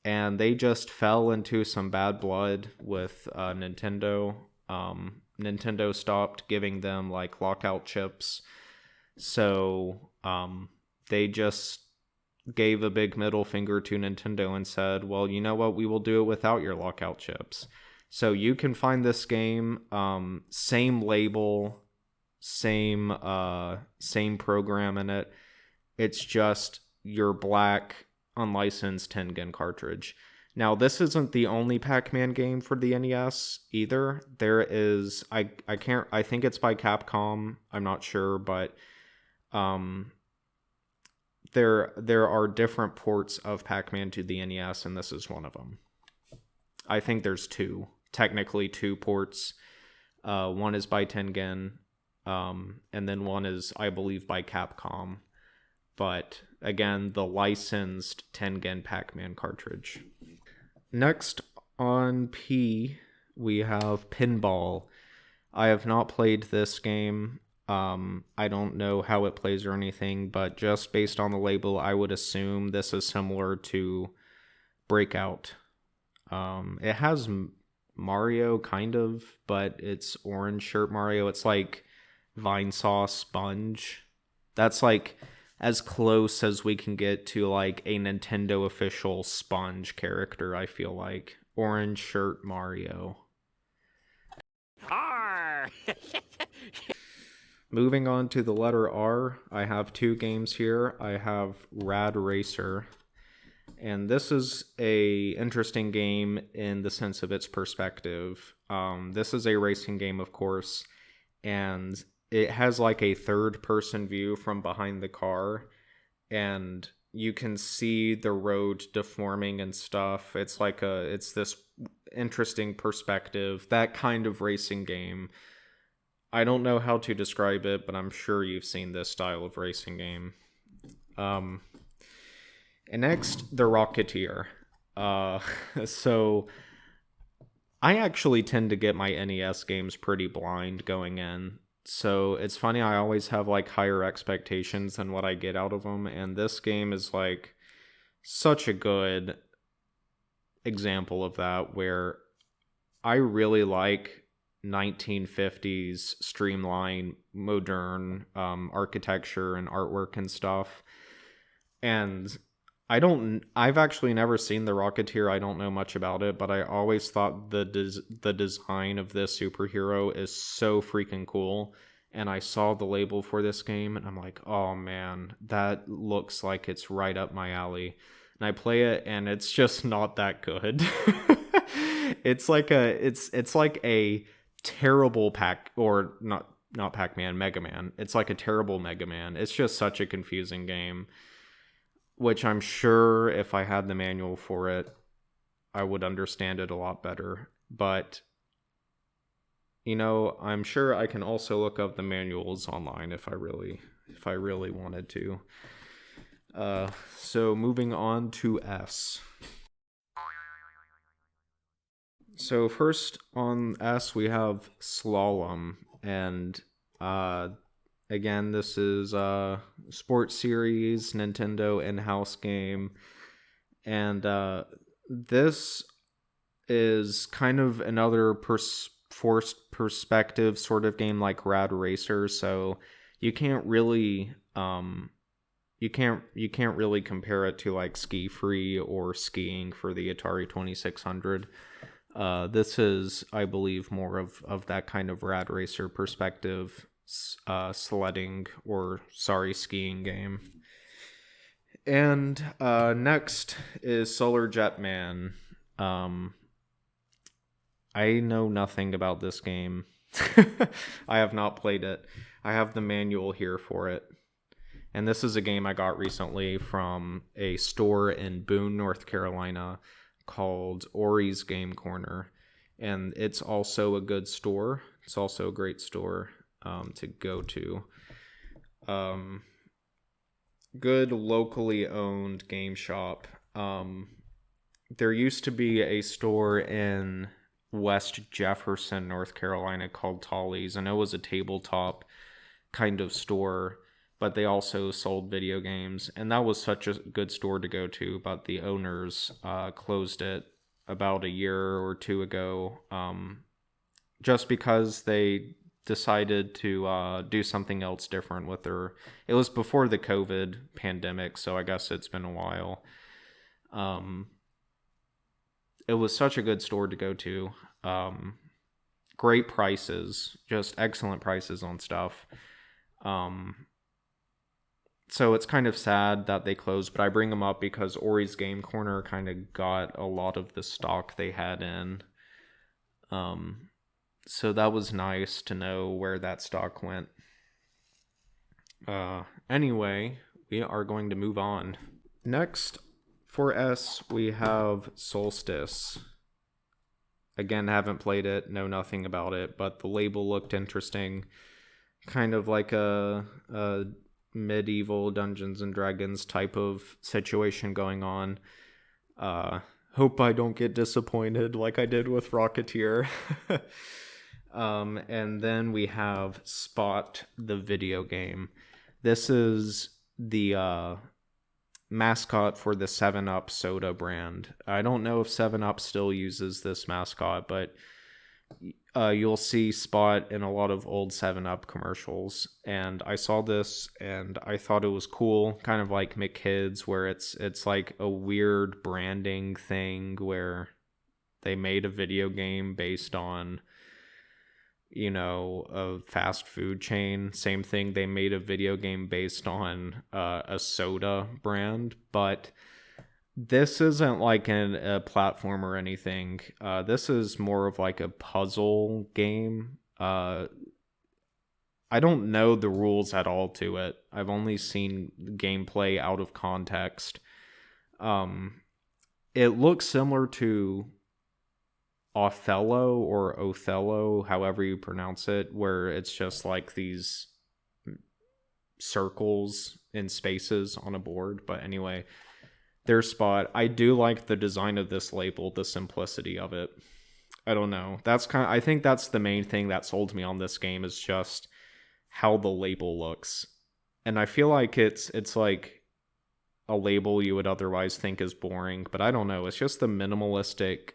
And they just fell into some bad blood with Nintendo. Nintendo stopped giving them like lockout chips, so they just gave a big middle finger to Nintendo and said, well, you know what, we will do it without your lockout chips. So you can find this game, same label, same program in it. It's just your black unlicensed Tengen cartridge. Now, this isn't the only Pac-Man game for the NES either. There is, I think it's by Capcom. I'm not sure, but there are different ports of Pac-Man to the NES, and this is one of them. I think there's technically two ports. One is by Tengen, and then one is, I believe, by Capcom. But again, the licensed Tengen Pac-Man cartridge. Next on P, we have Pinball. I have not played this game. I don't know how it plays or anything, but just based on the label, I would assume this is similar to Breakout. It has Mario, kind of, but it's orange shirt Mario. It's like Vine Sauce Sponge. That's like as close as we can get to like a Nintendo official Sponge character, I feel like. Orange shirt Mario. R. Moving on to the letter R, I have two games here. I have Rad Racer, and this is a interesting game in the sense of its perspective. This is a racing game, of course, and it has like a third-person view from behind the car, and you can see the road deforming and stuff. It's this interesting perspective, that kind of racing game. I don't know how to describe it, but I'm sure you've seen this style of racing game. And next, The Rocketeer. So I actually tend to get my NES games pretty blind going in. So it's funny, I always have like higher expectations than what I get out of them. And this game is like such a good example of that, where I really like 1950s streamlined modern architecture and artwork and stuff. And I've actually never seen The Rocketeer. I don't know much about it, but I always thought the design of this superhero is so freaking cool. And I saw the label for this game and I'm like, oh man, that looks like it's right up my alley. And I play it and it's just not that good. It's like a terrible not Pac-Man, Mega Man. It's like a terrible Mega Man. It's just such a confusing game, which I'm sure if I had the manual for it, I would understand it a lot better. But I'm sure I can also look up the manuals online if I really wanted to. So moving on to S. So first on S we have Slalom, and uh, again this is a sports series Nintendo in-house game, and this is kind of another forced perspective sort of game like Rad Racer. So you can't really you can't really compare it to like Ski Free or Skiing for the Atari 2600. This is, I believe, more of that kind of Rad Racer perspective sledding or skiing game. And next is Solar Jetman. I know nothing about this game. I have not played it. I have the manual here for it. And this is a game I got recently from a store in Boone, North Carolina called Ori's Game Corner. And it's also a good store. It's also a great store to go to. Good locally owned game shop. There used to be a store in West Jefferson, North Carolina called Tolly's, and it was a tabletop kind of store, but they also sold video games, and that was such a good store to go to, but the owners closed it about a year or two ago, just because they decided to do something else different with their... It was before the COVID pandemic, so I guess it's been a while. It was such a good store to go to. Great prices, just excellent prices on stuff. So it's kind of sad that they closed, but I bring them up because Ori's Game Corner kind of got a lot of the stock they had in. So that was nice to know where that stock went. Anyway, we are going to move on. Next, for S, we have Solstice. Again, haven't played it, know nothing about it, but the label looked interesting. Kind of like a medieval Dungeons and Dragons type of situation going on. Hope I don't get disappointed like I did with Rocketeer. And then we have Spot, the video game. This is the mascot for the 7-Up soda brand. I don't know if 7-Up still uses this mascot, but you'll see Spot in a lot of old 7-Up commercials. And I saw this and I thought it was cool, kind of like McKids, where it's like a weird branding thing where they made a video game based on, a fast food chain. Same thing, they made a video game based on a soda brand, but this isn't like a platform or anything. This is more of like a puzzle game. I don't know the rules at all to it. I've only seen gameplay out of context. It looks similar to Othello, however you pronounce it, where it's just like these circles in spaces on a board. But anyway, there's Spot. I do like the design of this label, the simplicity of it. I don't know. I think that's the main thing that sold me on this game, is just how the label looks. And I feel like it's like a label you would otherwise think is boring, but I don't know. It's just the minimalistic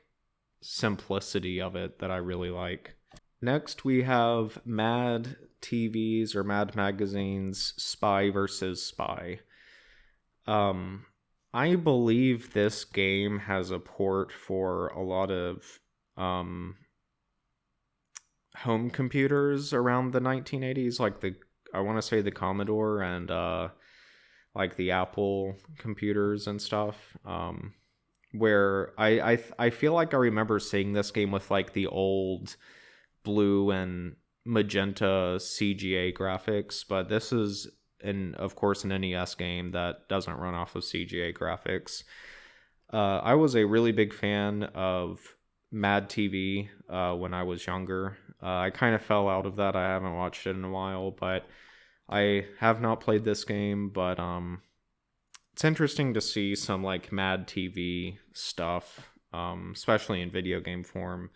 simplicity of it that I really like. Next, we have Mad TV's or Mad Magazine's Spy vs. Spy. I believe this game has a port for a lot of home computers around the 1980s, like I want to say the Commodore and like the Apple computers and stuff. Where I feel like I remember seeing this game with like the old blue and magenta CGA graphics, but this is of course an NES game that doesn't run off of CGA graphics. I was a really big fan of Mad TV when I was younger. I kind of fell out of that. I haven't watched it in a while, but I have not played this game, but it's interesting to see some like Mad TV stuff, especially in video game form.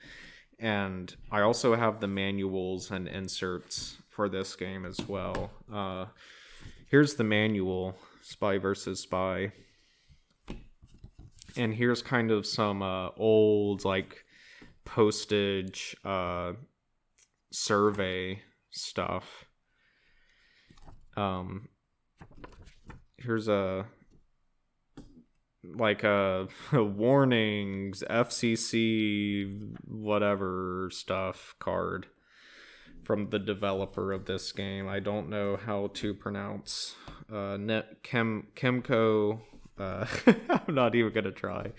And I also have the manuals and inserts for this game as well. Here's the manual, Spy versus Spy. And here's kind of some old like postage survey stuff. Here's a warnings, FCC, whatever stuff card from the developer of this game. I don't know how to pronounce Chemco. I'm not even gonna try.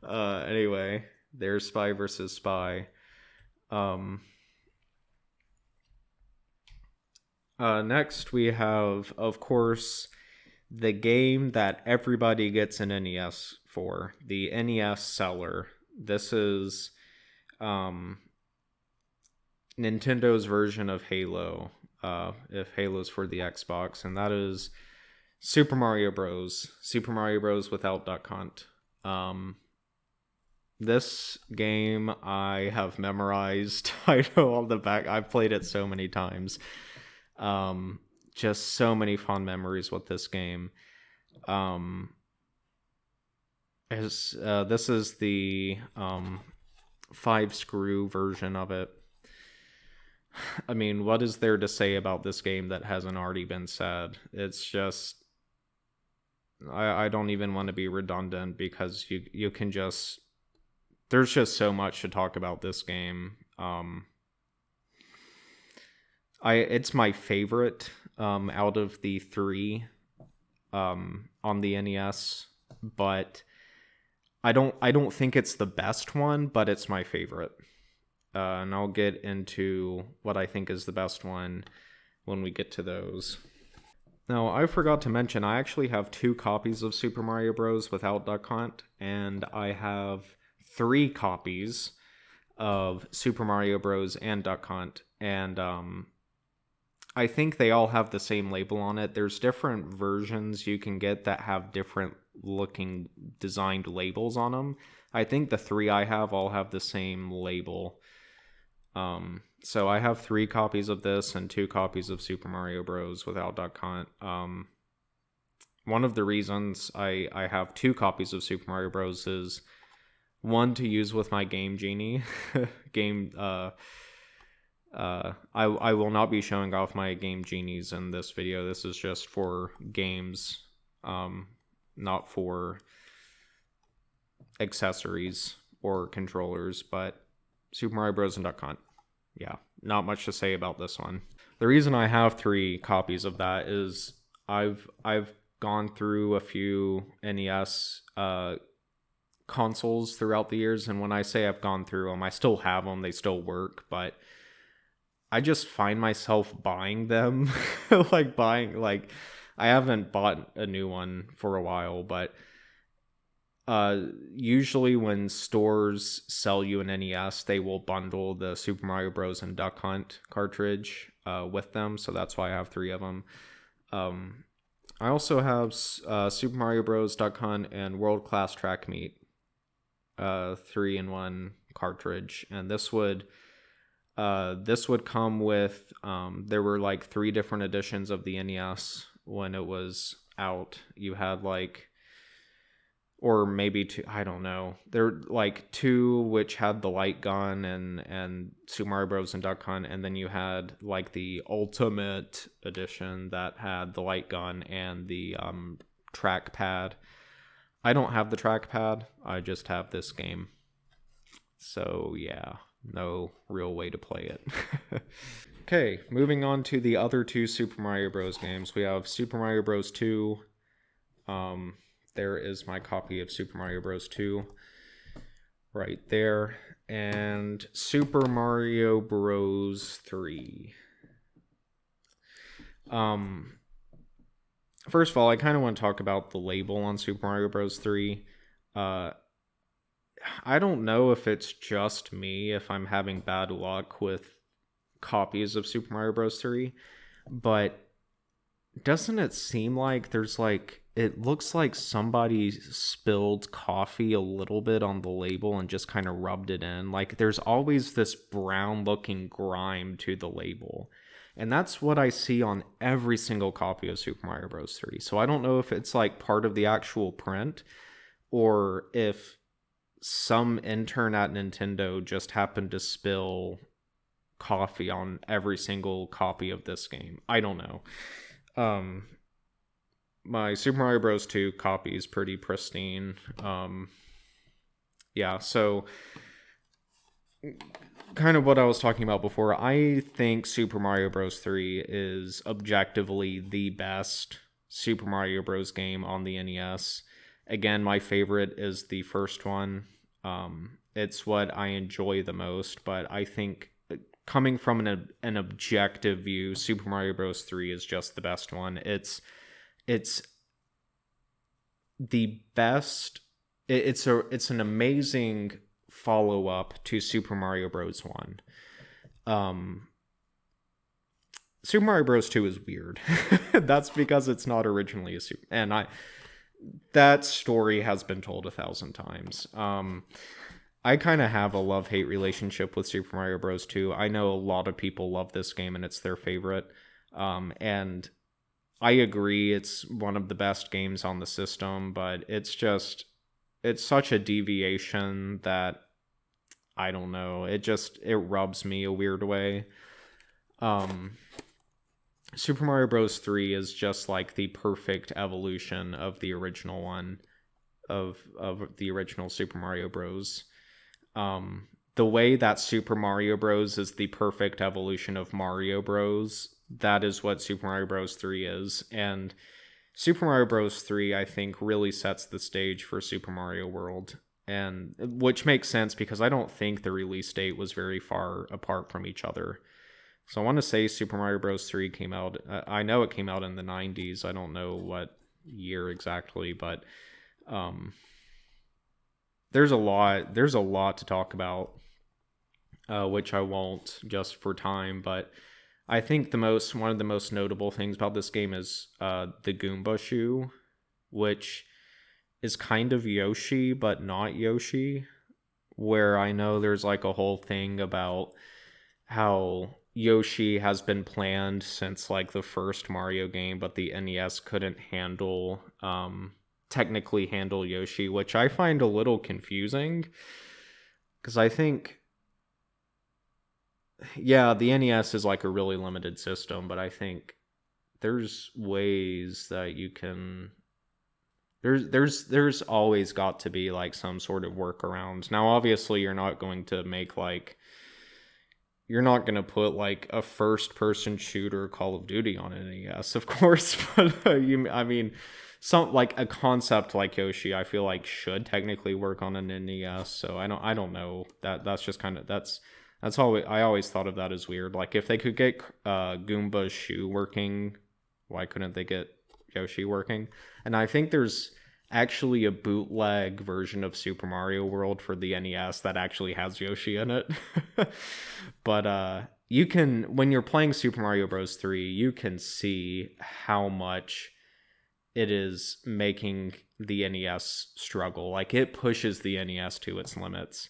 Anyway, there's Spy versus Spy. Next we have, of course, the game that everybody gets an NES for, the NES seller. This is Nintendo's version of Halo, if Halo's for the Xbox, and that is Super Mario Bros. Super Mario Bros. Without Duck Hunt. This game I have memorized. I know all the back. I've played it so many times. Just so many fond memories with this game. This is the 5-screw version of it. I mean, what is there to say about this game that hasn't already been said? It's just, I don't even want to be redundant, because you can just, there's just so much to talk about this game. It's my favorite out of the 3 on the NES, but I don't think it's the best one, but it's my favorite. And I'll get into what I think is the best one when we get to those. Now, I forgot to mention, I actually have 2 copies of Super Mario Bros. Without Duck Hunt, and I have 3 copies of Super Mario Bros. And Duck Hunt, and I think they all have the same label on it. There's different versions you can get that have different looking designed labels on them. I think the 3 I have all have the same label. So I have 3 copies of this and 2 copies of Super Mario Bros. Without Duck Hunt. One of the reasons I have 2 copies of Super Mario Bros. Is one, to use with my Game Genie. I will not be showing off my Game Genies in this video. This is just for games, not for accessories or controllers, but Super Mario Bros. And Duck Hunt. Yeah, not much to say about this one. The reason I have 3 copies of that is I've gone through a few NES consoles throughout the years, and when I say I've gone through them, I still have them, they still work, but I just find myself buying them. I haven't bought a new one for a while, but usually when stores sell you an NES, they will bundle the Super Mario Bros. And Duck Hunt cartridge with them, so that's why I have 3 of them. I also have Super Mario Bros. Duck Hunt and World Class Track Meet, 3-in-1 cartridge, and this would come with there were like 3 different editions of the NES when it was out. You had or maybe 2, I don't know. There were like 2 which had the light gun and Super Mario Bros. And Duck Hunt, and then you had like the Ultimate edition that had the light gun and the trackpad. I don't have the trackpad. I just have this game. So yeah, no real way to play it. Okay, moving on to the other 2 Super Mario Bros. Games. We have Super Mario Bros. 2. There is my copy of Super Mario Bros. 2 right there. And Super Mario Bros. 3. First of all, I kind of want to talk about the label on Super Mario Bros. 3. I don't know if it's just me, if I'm having bad luck with copies of Super Mario Bros. 3, but doesn't it seem like there's like, it looks like somebody spilled coffee a little bit on the label and just kind of rubbed it in. Like there's always this brown looking grime to the label. And that's what I see on every single copy of Super Mario Bros. 3. So I don't know if it's like part of the actual print or if some intern at Nintendo just happened to spill coffee on every single copy of this game. I don't know. My Super Mario Bros. 2 copy is pretty pristine. Yeah, so kind of what I was talking about before, I think Super Mario Bros. 3 is objectively the best Super Mario Bros. Game on the NES. Again, my favorite is the first one. It's what I enjoy the most, but I think coming from an objective view, Super Mario Bros. 3 is just the best one. It's the best. It's an amazing follow-up to Super Mario Bros. 1. Super Mario Bros. 2 is weird. That's because it's not originally a Super... And that story has been told 1,000 times. I kind of have a love-hate relationship with Super Mario Bros. 2. I know a lot of people love this game and it's their favorite. And I agree it's one of the best games on the system, but it's such a deviation that I don't know. It rubs me a weird way. Super Mario Bros. 3 is just like the perfect evolution of the original one, of the original Super Mario Bros. The way that Super Mario Bros. Is the perfect evolution of Mario Bros., that is what Super Mario Bros. 3 is. And Super Mario Bros. 3, I think, really sets the stage for Super Mario World. And which makes sense because I don't think the release date was very far apart from each other. So I want to say Super Mario Bros. 3 came out, I know it came out in the 90s. I don't know what year exactly, but there's a lot to talk about, which I won't just for time, but I think one of the most notable things about this game is the Goomba shoe, which is kind of Yoshi, but not Yoshi, where I know there's like a whole thing about how Yoshi has been planned since like the first Mario game, but the NES couldn't technically handle Yoshi, which I find a little confusing, because I think, yeah, the NES is like a really limited system, but I think there's ways that you can... There's always got to be like some sort of workaround. Now, obviously, you're not going to put like a first-person shooter Call of Duty on an NES, of course, but I mean, some like a concept like Yoshi, I feel like should technically work on an NES. So I don't know, that's just kind of that's all I always thought of that as weird. Like if they could get Goomba's shoe working, why couldn't they get Yoshi working? And I think there's actually a bootleg version of Super Mario World for the NES that actually has Yoshi in it. But you can, when you're playing Super Mario Bros. 3, you can see how much it is making the NES struggle. Like it pushes the NES to its limits.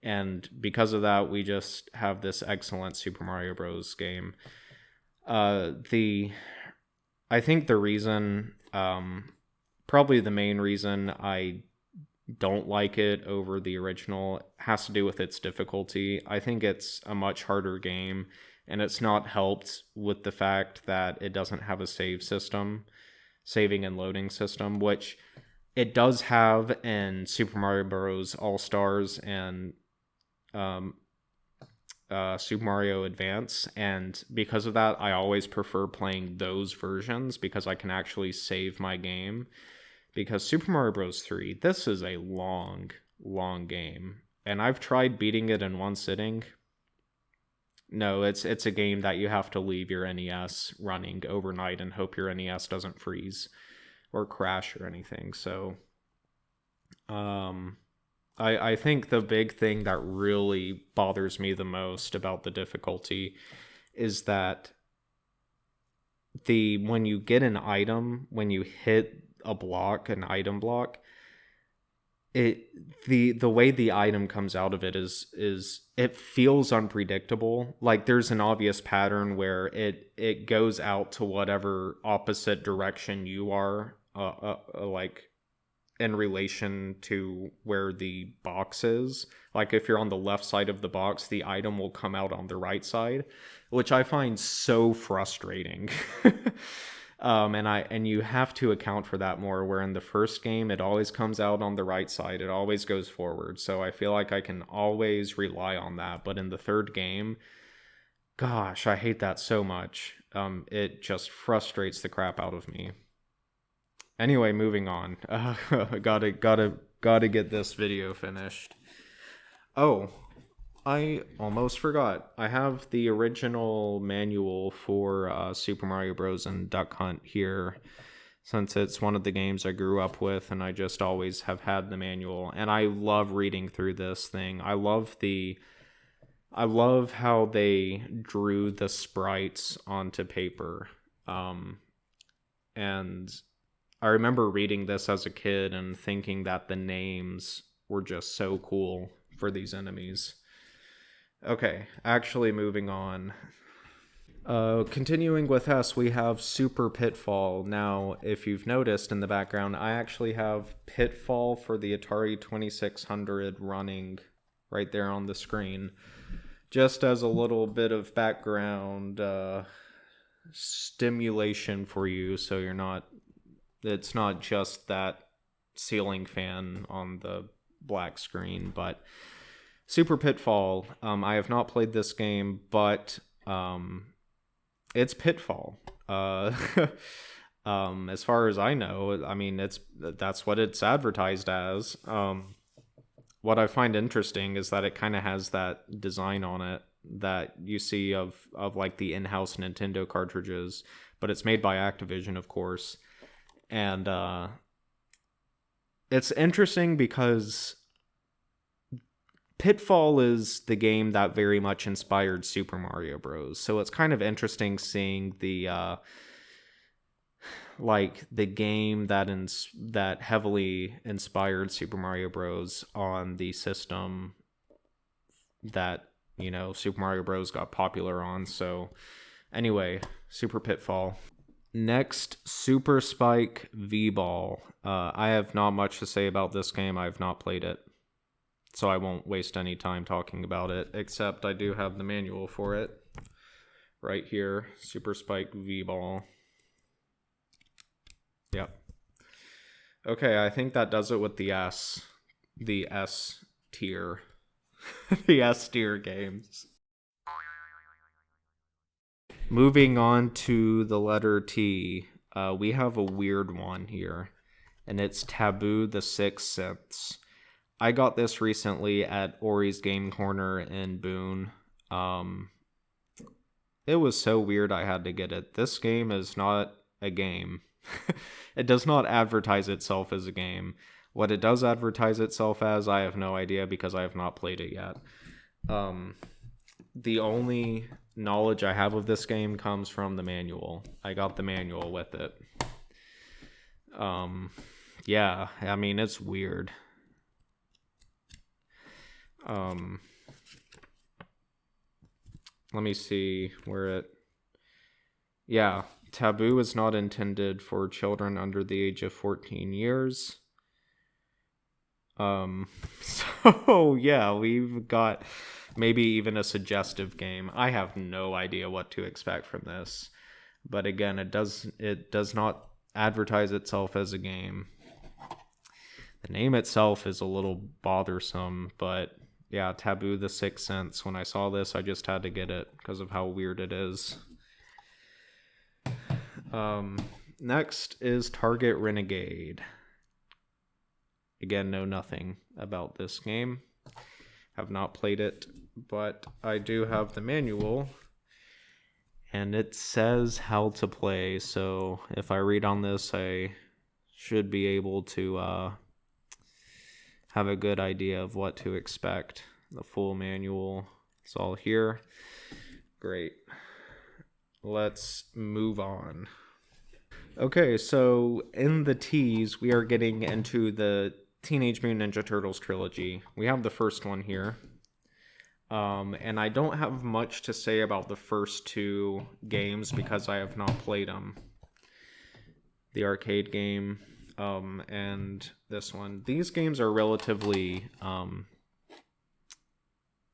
And because of that, we just have this excellent Super Mario Bros. Game. I think the reason, probably the main reason I don't like it over the original has to do with its difficulty. I think it's a much harder game, and it's not helped with the fact that it doesn't have a saving and loading system, which it does have in Super Mario Bros. All-Stars and Super Mario Advance, and because of that, I always prefer playing those versions because I can actually save my game. Because Super Mario Bros. 3, this is a long game, and I've tried beating it in one sitting. No, it's a game that you have to leave your NES running overnight and hope your NES doesn't freeze or crash or anything. So, I I think the big thing that really bothers me the most about the difficulty is that when you get an item, when you hit a block, an item block, the way the item comes out of it is it feels unpredictable. Like there's an obvious pattern where it goes out to whatever opposite direction you are, like in relation to where the box is. Like if you're on the left side of the box, the item will come out on the right side, which I find so frustrating. And you have to account for that more, where in the first game it always comes out on the right side, it always goes forward. So I feel like I can always rely on that. But in the third game, gosh, I hate that so much. It just frustrates the crap out of me. Anyway, moving on. Gotta get this video finished. Oh, I almost forgot. I have the original manual for Super Mario Bros. And Duck Hunt here, since it's one of the games I grew up with, and I just always have had the manual. And I love reading through this thing. I love how they drew the sprites onto paper. And I remember reading this as a kid and thinking that the names were just so cool for these enemies. Okay, actually moving on. Continuing with us, we have Super Pitfall. Now, if you've noticed in the background, I actually have Pitfall for the Atari 2600 running right there on the screen. Just as a little bit of background stimulation for you, so it's not just that ceiling fan on the black screen. But Super Pitfall, I have not played this game, but it's Pitfall. As far as I know, I mean, that's what it's advertised as. What I find interesting is that it kind of has that design on it that you see of like the in-house Nintendo cartridges, but it's made by Activision, of course. And it's interesting because Pitfall is the game that very much inspired Super Mario Bros. So it's kind of interesting seeing the game that heavily inspired Super Mario Bros. On the system that, Super Mario Bros. Got popular on. So anyway, Super Pitfall. Next, Super Spike V-Ball. I have not much to say about this game. I have not played it, so I won't waste any time talking about it, except I do have the manual for it right here. Super Spike V-Ball. Yep. Okay, I think that does it with the S tier. The S tier games. Moving on to the letter T, we have a weird one here, and it's Taboo the Sixth Sense. I got this recently at Ori's Game Corner in Boone. It was so weird I had to get it. This game is not a game. It does not advertise itself as a game. What it does advertise itself as, I have no idea because I have not played it yet. The only knowledge I have of this game comes from the manual. I got the manual with it. Yeah, I mean, it's weird. Let me see where it... Yeah, Taboo is not intended for children under the age of 14 years. So yeah, we've got maybe even a suggestive game. I have no idea what to expect from this. But again, it does not advertise itself as a game. The name itself is a little bothersome, but yeah, Taboo the Sixth Sense. When I saw this, I just had to get it because of how weird it is. Next is Target Renegade. Again, know nothing about this game. Have not played it, but I do have the manual, and it says how to play. So if I read on this, I should be able to have a good idea of what to expect. The full manual is all here. Great. Let's move on. Okay, so in the teas, we are getting into the Teenage Mutant Ninja Turtles trilogy. We have the first one here. And I don't have much to say about the first two games because I have not played them. The arcade game and this one. These games are relatively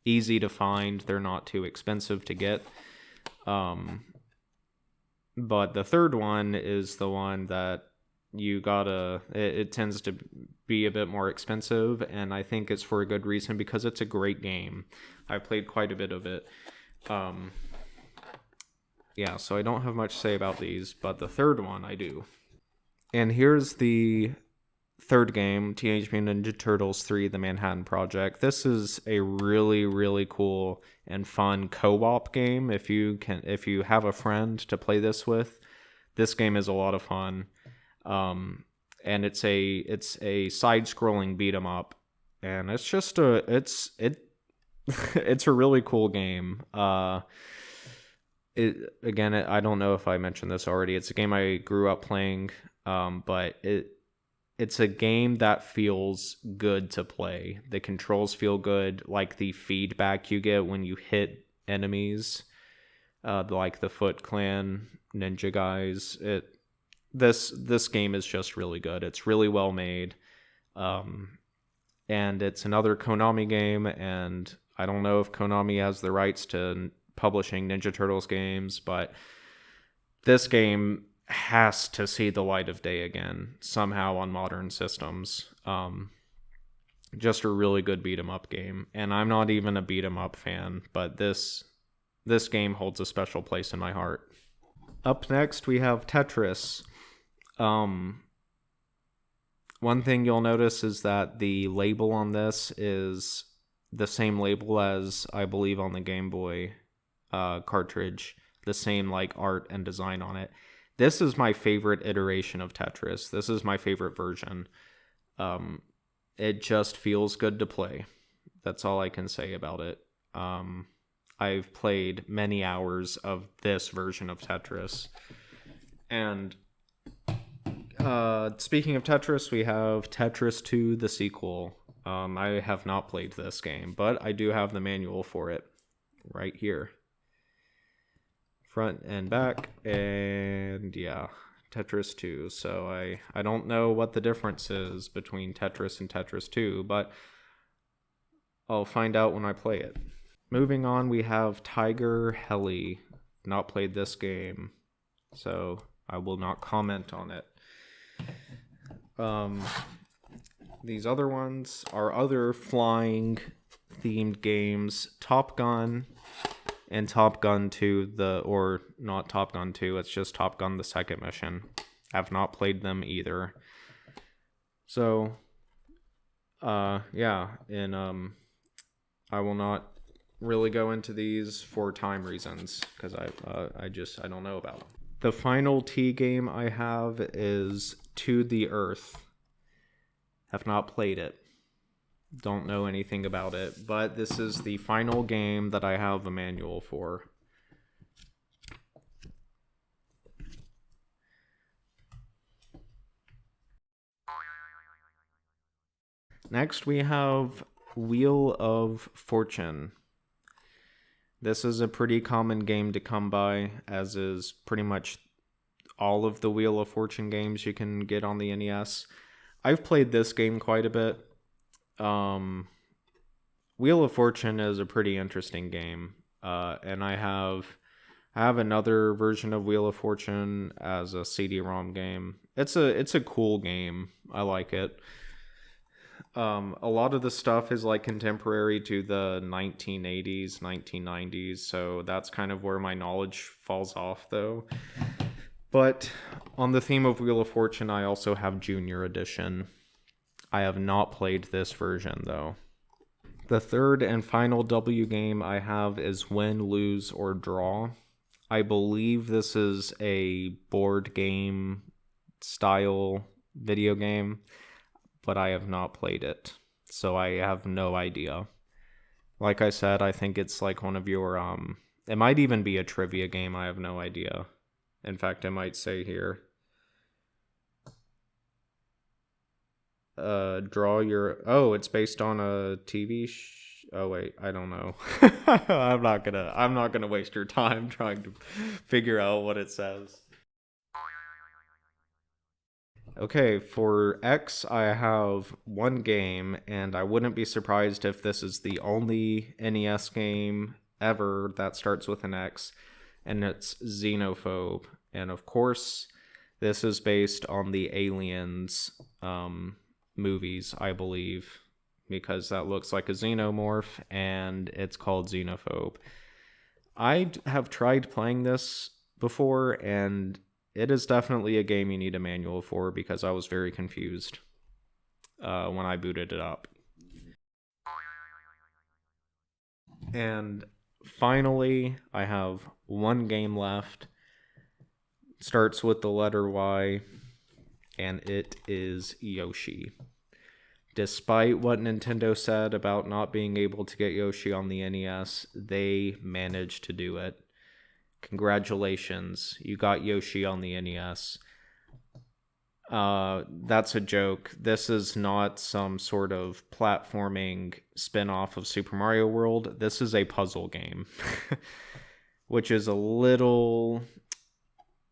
easy to find. They're not too expensive to get. But the third one is the one that you gotta, it tends to be a bit more expensive, and I think it's for a good reason because it's a great game. I've played quite a bit of it. Yeah, so I don't have much to say about these, but the third one I do. And here's the third game, Teenage Mutant Ninja Turtles 3: The Manhattan Project. This is a really, really cool and fun co-op game. If you have a friend to play this with, this game is a lot of fun. And it's a side-scrolling beat 'em up, and it's just it's a really cool game. I don't know if I mentioned this already. It's a game I grew up playing, but it's a game that feels good to play. The controls feel good, like the feedback you get when you hit enemies, like the Foot Clan ninja guys. This game is just really good. It's really well made, and it's another Konami game. And I don't know if Konami has the rights to publishing Ninja Turtles games, but this game has to see the light of day again somehow on modern systems. Just a really good beat 'em up game, and I'm not even a beat 'em up fan, but this game holds a special place in my heart. Up next we have Tetris. One thing you'll notice is that the label on this is the same label as I believe on the Game Boy cartridge, the same like art and design on it. This is my favorite iteration of Tetris. This is my favorite version. It just feels good to play. That's all I can say about it. I've played many hours of this version of Tetris. And speaking of Tetris, we have Tetris 2, the sequel. I have not played this game, but I do have the manual for it right here. Front and back, and yeah, Tetris 2. So I don't know what the difference is between Tetris and Tetris 2, but I'll find out when I play it. Moving on, we have Tiger Heli. Not played this game, so I will not comment on it. These other ones are other flying themed games. Top Gun and Top Gun 2, or not Top Gun 2, it's just Top Gun the Second Mission. I've not played them either. So, yeah, and I will not really go into these for time reasons, because I don't know about them. The final T game I have is To the Earth. Have not played it. Don't know anything about it, but this is the final game that I have a manual for. Next we have Wheel of Fortune. This is a pretty common game to come by, as is pretty much all of the Wheel of Fortune games you can get on the NES. I've played this game quite a bit. Wheel of Fortune is a pretty interesting game, and I have another version of Wheel of Fortune as a CD-ROM game. It's a cool game. I like it. A lot of the stuff is like contemporary to the 1980s, 1990s, so that's kind of where my knowledge falls off, though. But on the theme of Wheel of Fortune, I also have Junior Edition. I have not played this version, though. The third and final W game I have is Win, Lose, or Draw. I believe this is a board game style video game, but I have not played it. so I have no idea. Like I said, I think it's like one of your it might even be a trivia game, I have no idea. In fact, I might say here, draw your, oh, it's based on a oh wait, I don't know. I'm not gonna waste your time trying to figure out what it says. Okay, for X, I have one game, and I wouldn't be surprised if this is the only NES game ever that starts with an X, and it's Xenophobe. And of course, this is based on the Aliens movies, I believe, because that looks like a xenomorph, and it's called Xenophobe. I have tried playing this before, and it is definitely a game you need a manual for because I was very confused when I booted it up. And finally, I have one game left. Starts with the letter Y, and it is Yoshi. Despite what Nintendo said about not being able to get Yoshi on the NES, they managed to do it. Congratulations, you got Yoshi on the NES. That's a joke. This is not some sort of platforming spin-off of Super Mario World. This is a puzzle game, which is a little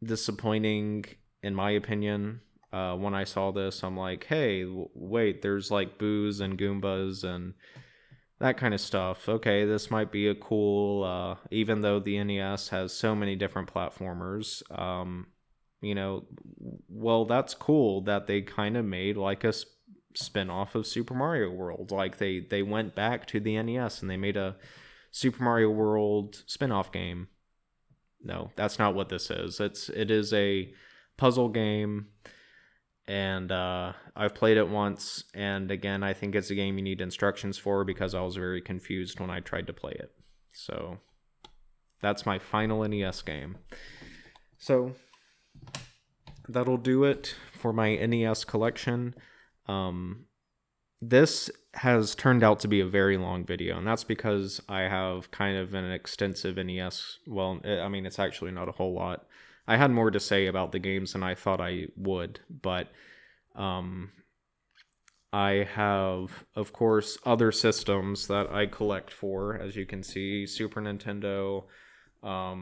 disappointing in my opinion. When I saw this, I'm like, hey, wait, there's like boos and Goombas and that kind of stuff. Okay, this might be a cool, even though the NES has so many different platformers, well, that's cool that they kind of made like a spin-off of Super Mario World. Like they went back to the NES and they made a Super Mario World spin-off game. No, that's not what this is. It is a puzzle game, and I've played it once, and again, I think it's a game you need instructions for because I was very confused when I tried to play it. So that's my final NES game. So that'll do it for my NES collection. This has turned out to be a very long video, and that's because I have kind of an extensive NES. Well, I mean, it's actually not a whole lot. I had more to say about the games than I thought I would, but I have, of course, other systems that I collect for, as you can see, Super Nintendo. I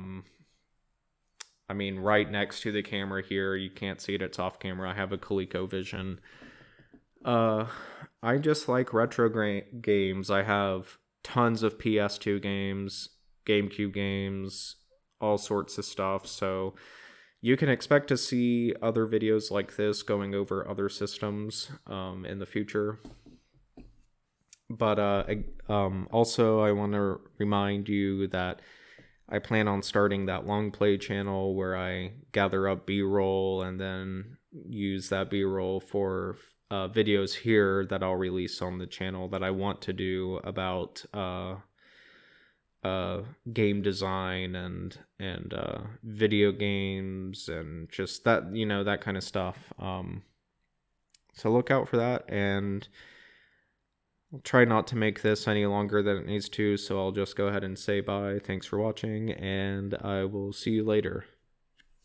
mean, right next to the camera here, you can't see it, it's off camera, I have a ColecoVision. I just like retro games. I have tons of PS2 games, GameCube games, all sorts of stuff. So you can expect to see other videos like this going over other systems in the future. But also, I want to remind you that I plan on starting that long play channel where I gather up B-roll and then use that B-roll for videos here that I'll release on the channel that I want to do about game design and video games and just that, that kind of stuff. So look out for that, and I'll try not to make this any longer than it needs to, so I'll just go ahead and say bye. Thanks for watching, and I will see you later.